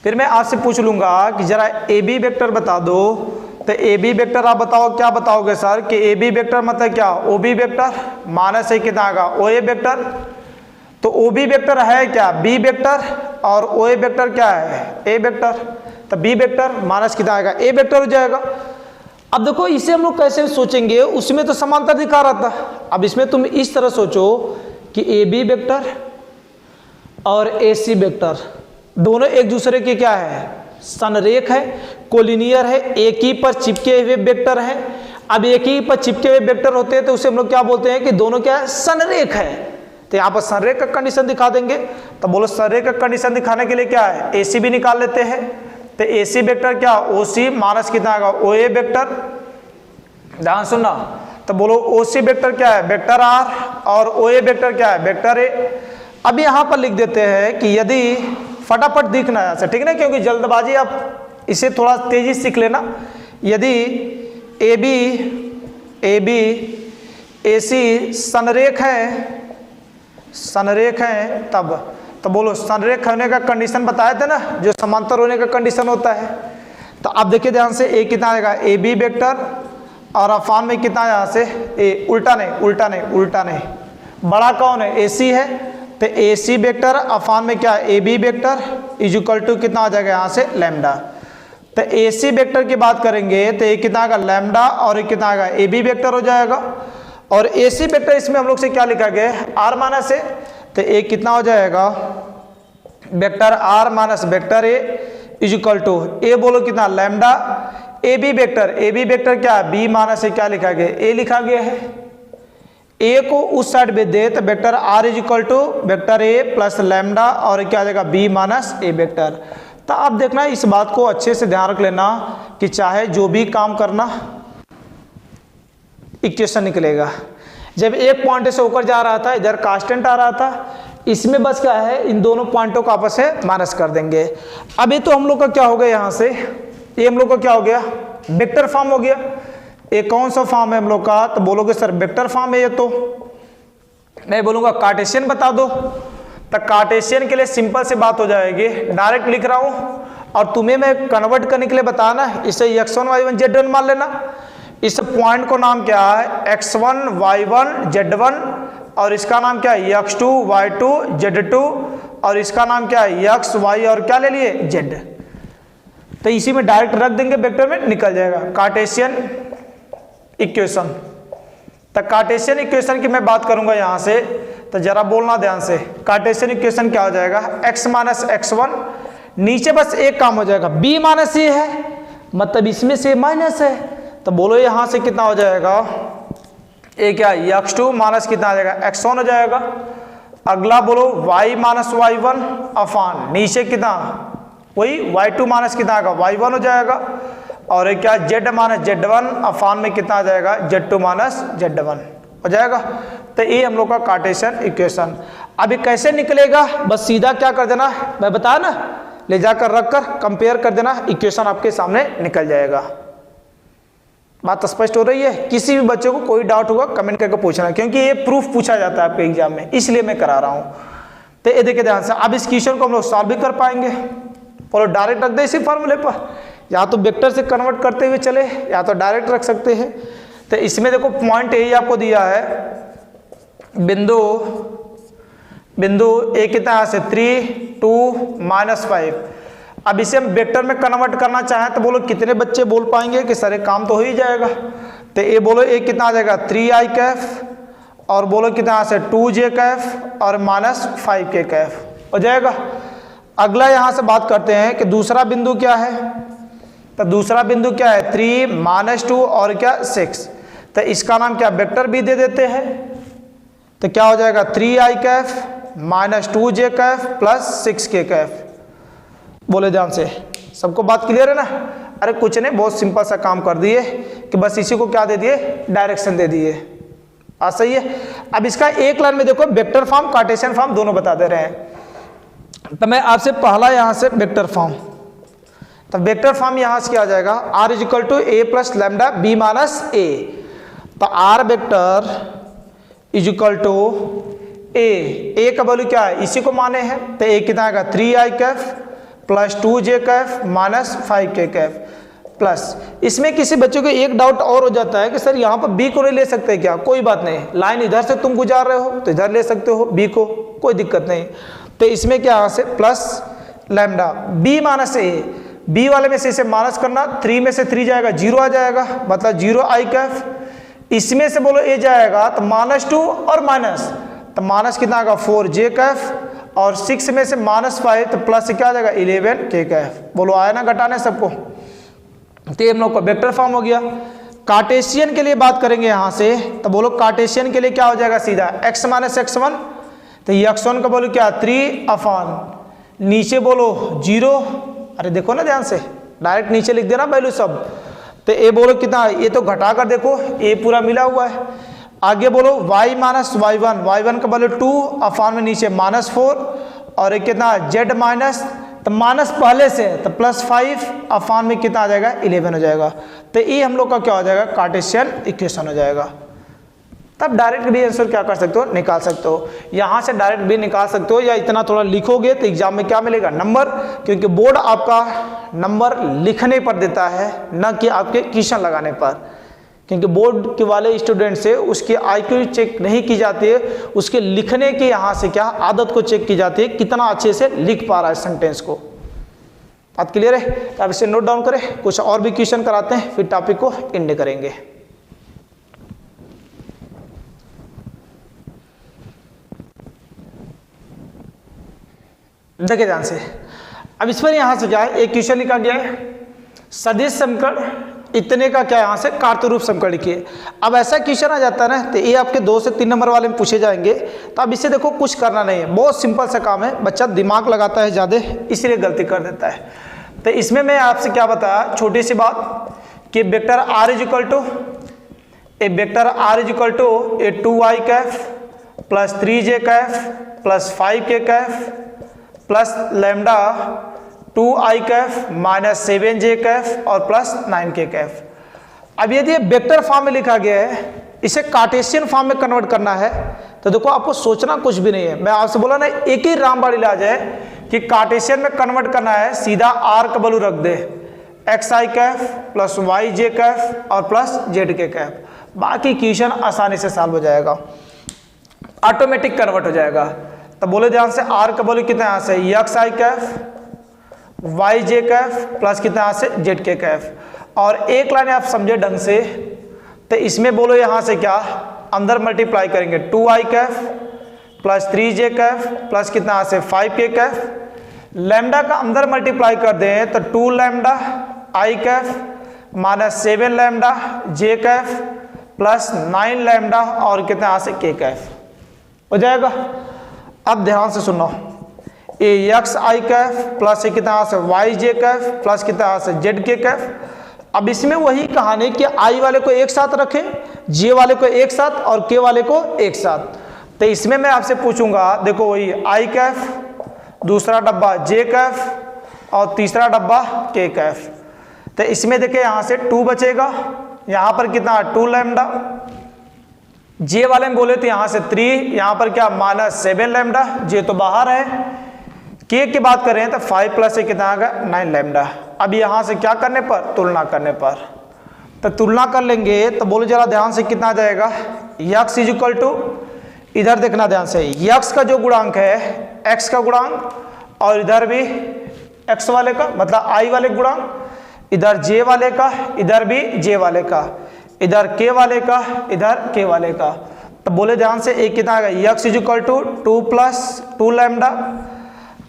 फिर मैं आपसे पूछ लूंगा कि जरा ए बी वेक्टर बता दो। तो ए बी वेक्टर आप बताओ, क्या बताओगे सर कि ए बी वेक्टर मतलब क्या, ओ बी वेक्टर माइनस ए कितना आएगा, ओ ए वेक्टर। तो ओ बी वेक्टर है क्या, बी वेक्टर, और ओ ए वेक्टर क्या है, ए वेक्टर। तो बी वेक्टर माइनस कितना आएगा, ए वेक्टर हो जाएगा। अब देखो इसे हम लोग कैसे सोचेंगे, उसमें तो समांतर दिखा रहा था। अब इसमें तुम इस तरह सोचो कि ए बी वेक्टर और ए सी वेक्टर दोनों एक दूसरे के क्या है, संरेख है, कोलिनियर है, एक ही पर चिपके हुए वेक्टर है। अब एक ही पर चिपके हुए वेक्टर होते हैं तो उसे हम लोग क्या बोलते हैं कि दोनों क्या है, संरेख है। तो यहाँ पर संरेख का कंडीशन दिखा देंगे। तो बोलो संरेख का कंडीशन दिखाने के लिए क्या है, ए सी भी निकाल लेते हैं। तो ए सी वेक्टर क्या, ओ सी माइनस कितना आएगा, ओ ए वेक्टर। ध्यान सुनना, तो बोलो ओ सी वेक्टर क्या है, वेक्टर आर, और ओ ए वेक्टर क्या है, वेक्टर ए। अब यहाँ पर लिख देते हैं कि यदि फटाफट दिखना है ऐसा, ठीक है ना, क्योंकि जल्दबाजी आप इसे थोड़ा तेजी से सीख लेना। यदि ए बी ए सी संरेख है तब बोलो संरेख होने का कंडीशन बताए थे ना, जो समांतर होने का कंडीशन होता है। तो अब देखिए ध्यान से, ए कितना आएगा ए बी वेक्टर, और अफान में कितना यहाँ से ए, उल्टा नहीं, बड़ा कौन है ए सी है, तो ए सी वेक्टर अफान में क्या A B vector is equal to कितना आ जाएगा यहाँ से लैम्डा। तो ए सी वेक्टर की बात करेंगे तो ये कितना आएगा लैम्डा, और ये कितना आएगा ए बी वेक्टर हो जाएगा। और ए सी वेक्टर इसमें हम लोग से क्या लिखा गया है आर माइनस ए, तो ए कितना हो जाएगा vector r minus vector a is equal to a बोलो कितना लैम्डा, ए बी वेक्टर क्या बी माइनस ए क्या लिखा गया ए लिखा गया है। ए को उस साइड में दे तो vector are is equal to vector A plus lambda, और क्या आ जाएगा बी माइनस ए वेक्टर। तो अब देखना इस बात को अच्छे से ध्यान रख लेना कि चाहे जो भी काम करना इक्वेशन निकलेगा। जब एक पॉइंट से होकर जा रहा था, इधर कांस्टेंट आ रहा था, इसमें बस क्या है इन दोनों पॉइंटों को आपस में माइनस कर देंगे। अभी तो हम लोग का क्या हो गया यहाँ से, ये हम लोग का क्या हो गया वेक्टर फॉर्म हो गया। ये कौन सा फॉर्म है हम लोग का, तो बोलोगे सर वेक्टर फॉर्म है ये, तो मैं बोलूँगा कार्टेशियन बता दो। तो कार्टेशियन के लिए सिंपल सी बात हो जाएगी, डायरेक्ट लिख रहा हूँ और तुम्हें मैं कन्वर्ट करने के लिए बताना, इसे x1 y1 z1 मान लेना। इस पॉइंट को नाम क्या है x1 y1 z1, और इसका नाम क्या है x2 y2 z2, और इसका नाम क्या है x y और क्या ले लिए z। तो इसी में डायरेक्ट रख देंगे, वेक्टर में निकल जाएगा कार्टेशियन इक्वेशन। तो कार्टेशियन इक्वेशन की मैं बात करूंगा यहां से, तो जरा बोलना ध्यान से। कार्टेशियन इक्वेशन क्या हो जाएगा x माइनस x1, नीचे बस एक काम हो जाएगा b माइनस ए है, मतलब इसमें से माइनस है, तो बोलो यहां से कितना हो जाएगा ए क्या x2 माइनस कितना आ जाएगा x1 हो जाएगा। अगला बोलो y माइनस y1 अफान नीचे कितना वही y2 माइनस कितना आएगा y1 हो जाएगा, और एक क्या z माइनस z1 अफान में कितना आ जाएगा z2 माइनस z1 हो जाएगा। तो ये हम लोग का कार्टेशियन इक्वेशन। अभी कैसे निकलेगा, बस सीधा क्या कर देना मैं बताया ना, ले जाकर रख कर कंपेयर कर देना, इक्वेशन आपके सामने निकल जाएगा। बात स्पष्ट हो रही है? किसी भी बच्चे को कोई डाउट होगा कमेंट करके पूछना, क्योंकि ये प्रूफ पूछा जाता है आपके एग्जाम में, इसलिए मैं करा रहा हूँ। तो ये देखिए ध्यान से, अब इस क्वेश्चन को हम लोग सॉल्व भी कर पाएंगे। बोलो डायरेक्ट रख दे इसी फॉर्मूले पर, या तो वेक्टर से कन्वर्ट करते हुए चले या तो डायरेक्ट रख सकते हैं। तो इसमें देखो पॉइंट यही आपको दिया है, बिंदु ए कितना है से 3 2 -5। अब इसे हम वेक्टर में कन्वर्ट करना चाहें तो बोलो कितने बच्चे बोल पाएंगे कि सर काम तो हो ही जाएगा। तो ए बोलो ए कितना आ जाएगा 3i कैफ, और बोलो कितना से 2j कैफ और -5k कैफ हो जाएगा। अगला यहाँ से बात करते हैं कि दूसरा बिंदु क्या है, तो दूसरा बिंदु क्या है 3 -2 और क्या 6। तो इसका नाम क्या वेक्टर भी दे देते हैं, तो क्या हो जाएगा 3i Kaif -2j Kaif plus 6k Kaif. बोले ध्यान से, सबको बात क्लियर है ना? अरे कुछ नहीं, बहुत सिंपल सा काम कर दिए कि बस इसी को क्या दे दिए डायरेक्शन दे दिए। सही है। अब इसका एक लाइन में देखो वेक्टर फॉर्म कार्टेशियन फॉर्म दोनों बता दे रहे हैं। तो मैं आपसे पहला यहां से वेक्टर फॉर्म, तो वेक्टर फॉर्म यहां से क्या आ जाएगा r is equal to a plus lambda b minus a। तो r vector is equal to a का वैल्यू क्या है इसी को माने हैं, तो a कितना आएगा 3i Kaif plus 2j Kaif minus 5k cap plus. इसमें किसी बच्चे को एक डाउट और हो जाता है कि सर यहाँ पर b को नहीं ले सकते क्या? कोई बात नहीं, लाइन इधर से तुम गुजार रहे हो तो इधर ले सकते हो b को, कोई दिक्कत नहीं। तो इसमें क्या यहाँ से plus lambda b minus a, b वाले में से इसे माइनस करना, 3 में से 3 जाएगा 0 आ जाएगा, मतलब 0i कैफ। इसमें से बोलो a जाएगा तो -2 और माइनस, तो माइनस कितना आएगा 4j कैफ, और 6 में से -5 तो प्लस क्या आ जाएगा 11k कैफ। बोलो आया ना घटाने सबको? तो ये हम लोग का वेक्टर फॉर्म हो गया। कार्टेशियन के लिए बात करेंगे यहाँ से, तो बोलो कार्टेशियन के लिए क्या हो जाएगा सीधा x माइनस x1, तो ये x1 का बोलो क्या 3 अफान नीचे बोलो 0। अरे देखो ना ध्यान से, डायरेक्ट नीचे लिख देना वैल्यू सब। तो ए बोलो कितना, ये तो घटा कर देखो ए पूरा मिला हुआ है, आगे बोलो y माइनस y1 का वैल्यू 2 अफान में नीचे -4 और एक कितना z माइनस, तो माइनस पहले से तो +5 अफान में कितना आ जाएगा 11 हो जाएगा। तो ये हम लोग का क्या हो जाएगा कार्टेशियन इक्वेशन हो जाएगा। तब डायरेक्ट भी आंसर क्या कर सकते हो निकाल सकते हो, यहाँ से डायरेक्ट भी निकाल सकते हो, या इतना थोड़ा लिखोगे तो एग्जाम में क्या मिलेगा नंबर, क्योंकि बोर्ड आपका नंबर लिखने पर देता है न कि आपके क्वेश्चन लगाने पर, क्योंकि बोर्ड के वाले स्टूडेंट से उसकी आईक्यू चेक नहीं की जाती है, उसके लिखने की यहाँ से क्या आदत को चेक की जाती है, कितना अच्छे से लिख पा रहा है सेंटेंस को। बात क्लियर है? तो आप इसे नोट डाउन करें, कुछ और भी क्वेश्चन कराते हैं फिर टॉपिक को एंड करेंगे। देखिए ध्यान से, अब इस पर यहाँ से क्या है एक क्वेश्चन लिखा गया है, सदिश समीकरण इतने का क्या यहाँ से कार्तरूप समीकरण लिखिए। अब ऐसा क्वेश्चन आ जाता है ना, तो ये आपके 2 से 3 नंबर वाले में पूछे जाएंगे। तो अब इसे देखो कुछ करना नहीं है, बहुत सिंपल सा काम है, बच्चा दिमाग लगाता है ज़्यादा इसलिए गलती कर देता है। तो इसमें मैं आपसे क्या बताया, छोटी सी बात कि vector r is equal to a 2y cap plus 3j cap plus 5k cap plus lambda 2i cap minus 7j cap और प्लस 9k कैफ। अब यदि वेक्टर फॉर्म में लिखा गया है, इसे कार्टेशियन फॉर्म में कन्वर्ट करना है, तो देखो आपको सोचना कुछ भी नहीं है। मैं आपसे बोला ना एक ही रामबाण इलाज है कि कार्टेशियन में कन्वर्ट करना है, सीधा r का वैल्यू रख दे xi Kaif plus yj Kaif और प्लस zk कैफ, बाकी क्वेश्चन आसानी से सॉल्व हो जाएगा, ऑटोमेटिक कन्वर्ट हो जाएगा। तो बोले ध्यान से r का वैल्यू कितना यहाँ से xi Kaif yj Kaif plus कितना यहाँ से zk कैफ, और एक लाइन आप समझे ढंग से, तो इसमें बोलो यहाँ से क्या अंदर मल्टीप्लाई करेंगे 2i Kaif plus 3j cap plus कितना यहाँ से 5k कैफ, लैम्डा का अंदर मल्टीप्लाई कर दें तो 2 lambda i Kaif minus 7 lambda j Kaif plus 9 lambda और कितना यहाँ से k कैफ हो जाएगा। अब ध्यान से सुनो, ये xi कैफ प्लस कितना यहाँ से yj कैफ प्लस कितना यहाँ से zk कैफ। अब इसमें वही कहानी कि i वाले को एक साथ रखें, j वाले को एक साथ और k वाले को एक साथ। तो इसमें मैं आपसे पूछूंगा, देखो वही i कैफ, दूसरा डब्बा j कैफ और तीसरा डब्बा k कैफ। तो इसमें देखिए यहाँ से 2 बचेगा, यहाँ पर कितना 2 लैम्डा, j वाले में बोले तो यहाँ से 3, यहाँ पर क्या माइनस 7 लैम्डा, j तो बाहर है, k की बात करें तो 5 प्लस कितना आ गया 9 लैम्डा। अब यहाँ से क्या करने पर तुलना करने पर, तो तुलना कर लेंगे तो बोलो जरा ध्यान से कितना आ जाएगा x इजिकल टू, इधर देखना ध्यान से, x का जो गुणांक है x का गुणांक और इधर भी x वाले का मतलब i वाले गुणांक, इधर j वाले का इधर भी j वाले का, इधर k वाले का इधर k वाले का। तो बोले ध्यान से एक कितना आ गया x is equal to 2 plus 2 lambda.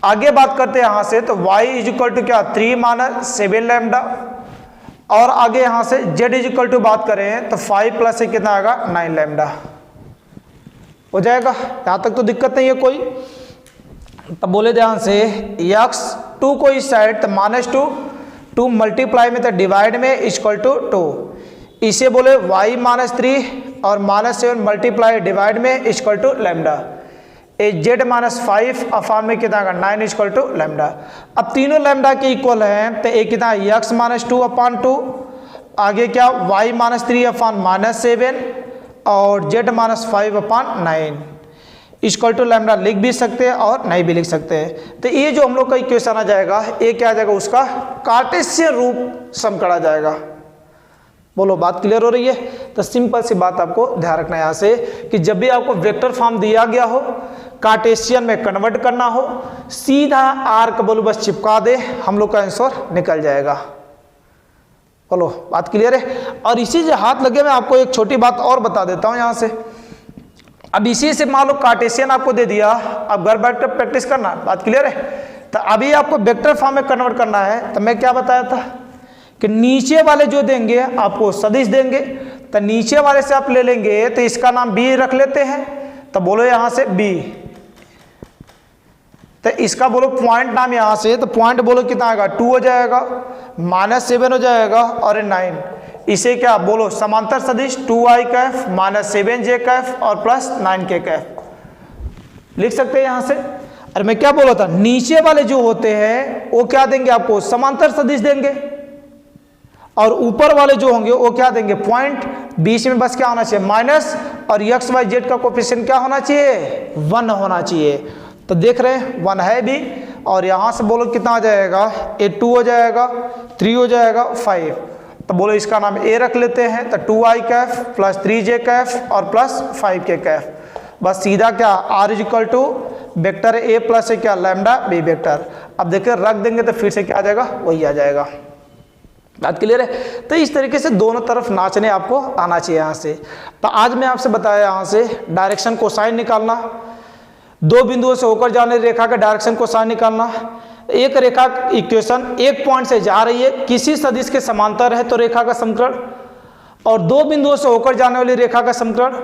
आगे बात करते हैं यहाँ से, तो y इजिकल टू क्या 3 माइनस 7 लैम्डा, और आगे यहाँ से z इजिकल टू बात करें तो 5 प्लस से कितना आएगा 9 लैम्डा हो जाएगा। यहाँ तक तो दिक्कत नहीं है कोई। तब बोले ध्यान से x 2 को इस साइड तो -2, 2 मल्टीप्लाई में तो डिवाइड में इक्वल टू 2, इसे बोले y माइनस 3 और -7 मल्टीप्लाई डिवाइड में equal to lambda, a z minus 5 upon में कितना आएगा 9 इक्वल टू लैम्डा। अब तीनों लैम्डा के इक्वल हैं तो एक कितना x माइनस 2 अपान 2, आगे क्या y माइनस 3 अपान -7 और z minus 5 upon 9 equal to lambda लिख भी सकते हैं और नहीं भी लिख सकते हैं। तो ये जो हम लोग का इक्वेशन आ जाएगा, ये क्या आ जाएगा उसका कार्टेशियन रूप समीकरण आ जाएगा। बोलो बात क्लियर हो रही है? तो सिंपल सी बात आपको ध्यान रखना है यहाँ से कि जब भी आपको वेक्टर फॉर्म दिया गया हो, कार्टेशियन में कन्वर्ट करना हो, सीधा आर का वैल्यू बस चिपका दे, हम लोग का आंसर निकल जाएगा। बोलो बात क्लियर है? और इसी से हाथ लगे मैं आपको एक छोटी बात और बता देता हूँ यहाँ से। अब इसी से मान लो कार्टेशियन आपको दे दिया, अब घर बैठ कर प्रैक्टिस करना। बात क्लियर है? तो अभी आपको वेक्टर फॉर्म में कन्वर्ट करना है, तो मैं क्या बताया था कि नीचे वाले जो देंगे आपको सदिश देंगे, तो नीचे वाले से आप ले लेंगे तो इसका नाम बी रख लेते हैं। तो बोलो यहाँ से बी, तो इसका बोलो पॉइंट नाम यहाँ से, तो पॉइंट बोलो कितना आएगा 2 हो जाएगा, -7 हो जाएगा और 9, इसे क्या बोलो, समांतर सदिश 2i cap minus 7j cap और प्लस 9k कैफ लिख सकते हैं यहां से। अरे मैं क्या बोला था, नीचे वाले जो होते हैं वो क्या देंगे आपको, समांतर सदिश देंगे, और ऊपर वाले जो होंगे वो क्या देंगे, पॉइंट, बीच में बस क्या होना चाहिए माइनस, और एक्स वाई जेड का कोफिशिएंट क्या होना चाहिए, 1 होना चाहिए। तो देख रहे हैं 1 है भी, और यहां से बोलो कितना आ जाएगा, ए 2 हो जाएगा, 3 हो जाएगा, 5। तो बोलो इसका नाम ए रख लेते हैं, तो 2i Kaif plus 3j Kaif और प्लस 5k कैफ। बस सीधा क्या r equal to vector A plus क्या लैम्डा बी वेक्टर। अब देखिए रख देंगे तो फिर से क्या आ जाएगा, वही आ जाएगा। बात क्लियर है। तो इस तरीके से दोनों तरफ नाचने आपको आना चाहिए यहाँ से। तो आज मैं आपसे बताया यहाँ से डायरेक्शन कोसाइन निकालना, दो बिंदुओं से होकर जाने रेखा का डायरेक्शन कोसाइन निकालना, एक रेखा इक्वेशन एक पॉइंट से जा रही है, किसी सदिश के समांतर है तो रेखा का समीकरण, और दो बिंदुओं से होकर जाने वाली रेखा का समीकरण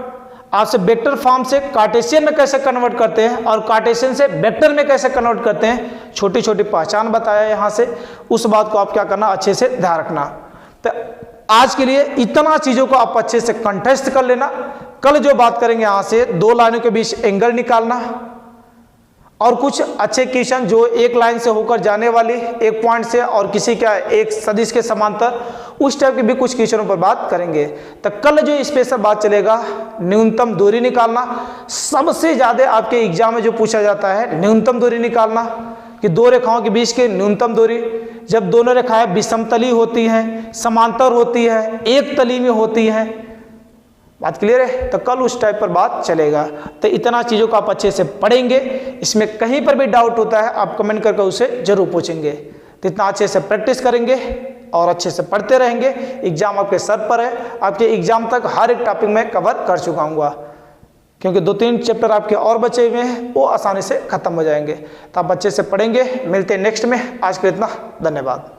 आपसे वेक्टर फॉर्म से कार्टेशियन में कैसे कन्वर्ट करते हैं और कार्टेशियन से वेक्टर में कैसे कन्वर्ट करते हैं, छोटी छोटी पहचान बताया यहाँ से। उस बात को आप क्या करना, अच्छे से ध्यान रखना। तो आज के लिए इतना चीज़ों को आप अच्छे से कंटेस्ट कर लेना। कल जो बात करेंगे यहाँ से दो लाइनों के बीच एंगल निकालना, और कुछ अच्छे क्वेश्चन जो एक लाइन से होकर जाने वाली, एक पॉइंट से और किसी का एक सदिश के समांतर, उस टाइप के भी कुछ क्वेश्चनों पर बात करेंगे। तो कल जो स्पेशल बात चलेगा न्यूनतम दूरी निकालना। सबसे ज़्यादा आपके एग्जाम में जो पूछा जाता है न्यूनतम दूरी निकालना, कि दो रेखाओं के बीच की न्यूनतम दूरी, जब दोनों रेखाएं विषमतली होती हैं, समांतर होती है, एक तली में होती हैं। बात क्लियर है। तो कल उस टाइप पर बात चलेगा। तो इतना चीज़ों को आप अच्छे से पढ़ेंगे, इसमें कहीं पर भी डाउट होता है आप कमेंट करके उसे जरूर पूछेंगे। तो इतना अच्छे से प्रैक्टिस करेंगे और अच्छे से पढ़ते रहेंगे। एग्जाम आपके सर पर है, आपके एग्जाम तक हर एक टॉपिक में कवर कर चुका हूँ, क्योंकि 2-3 चैप्टर आपके और बचे हुए हैं, वो आसानी से खत्म हो जाएंगे। तो आप अच्छे से पढ़ेंगे। मिलते हैं नेक्स्ट में। आज के इतना, धन्यवाद।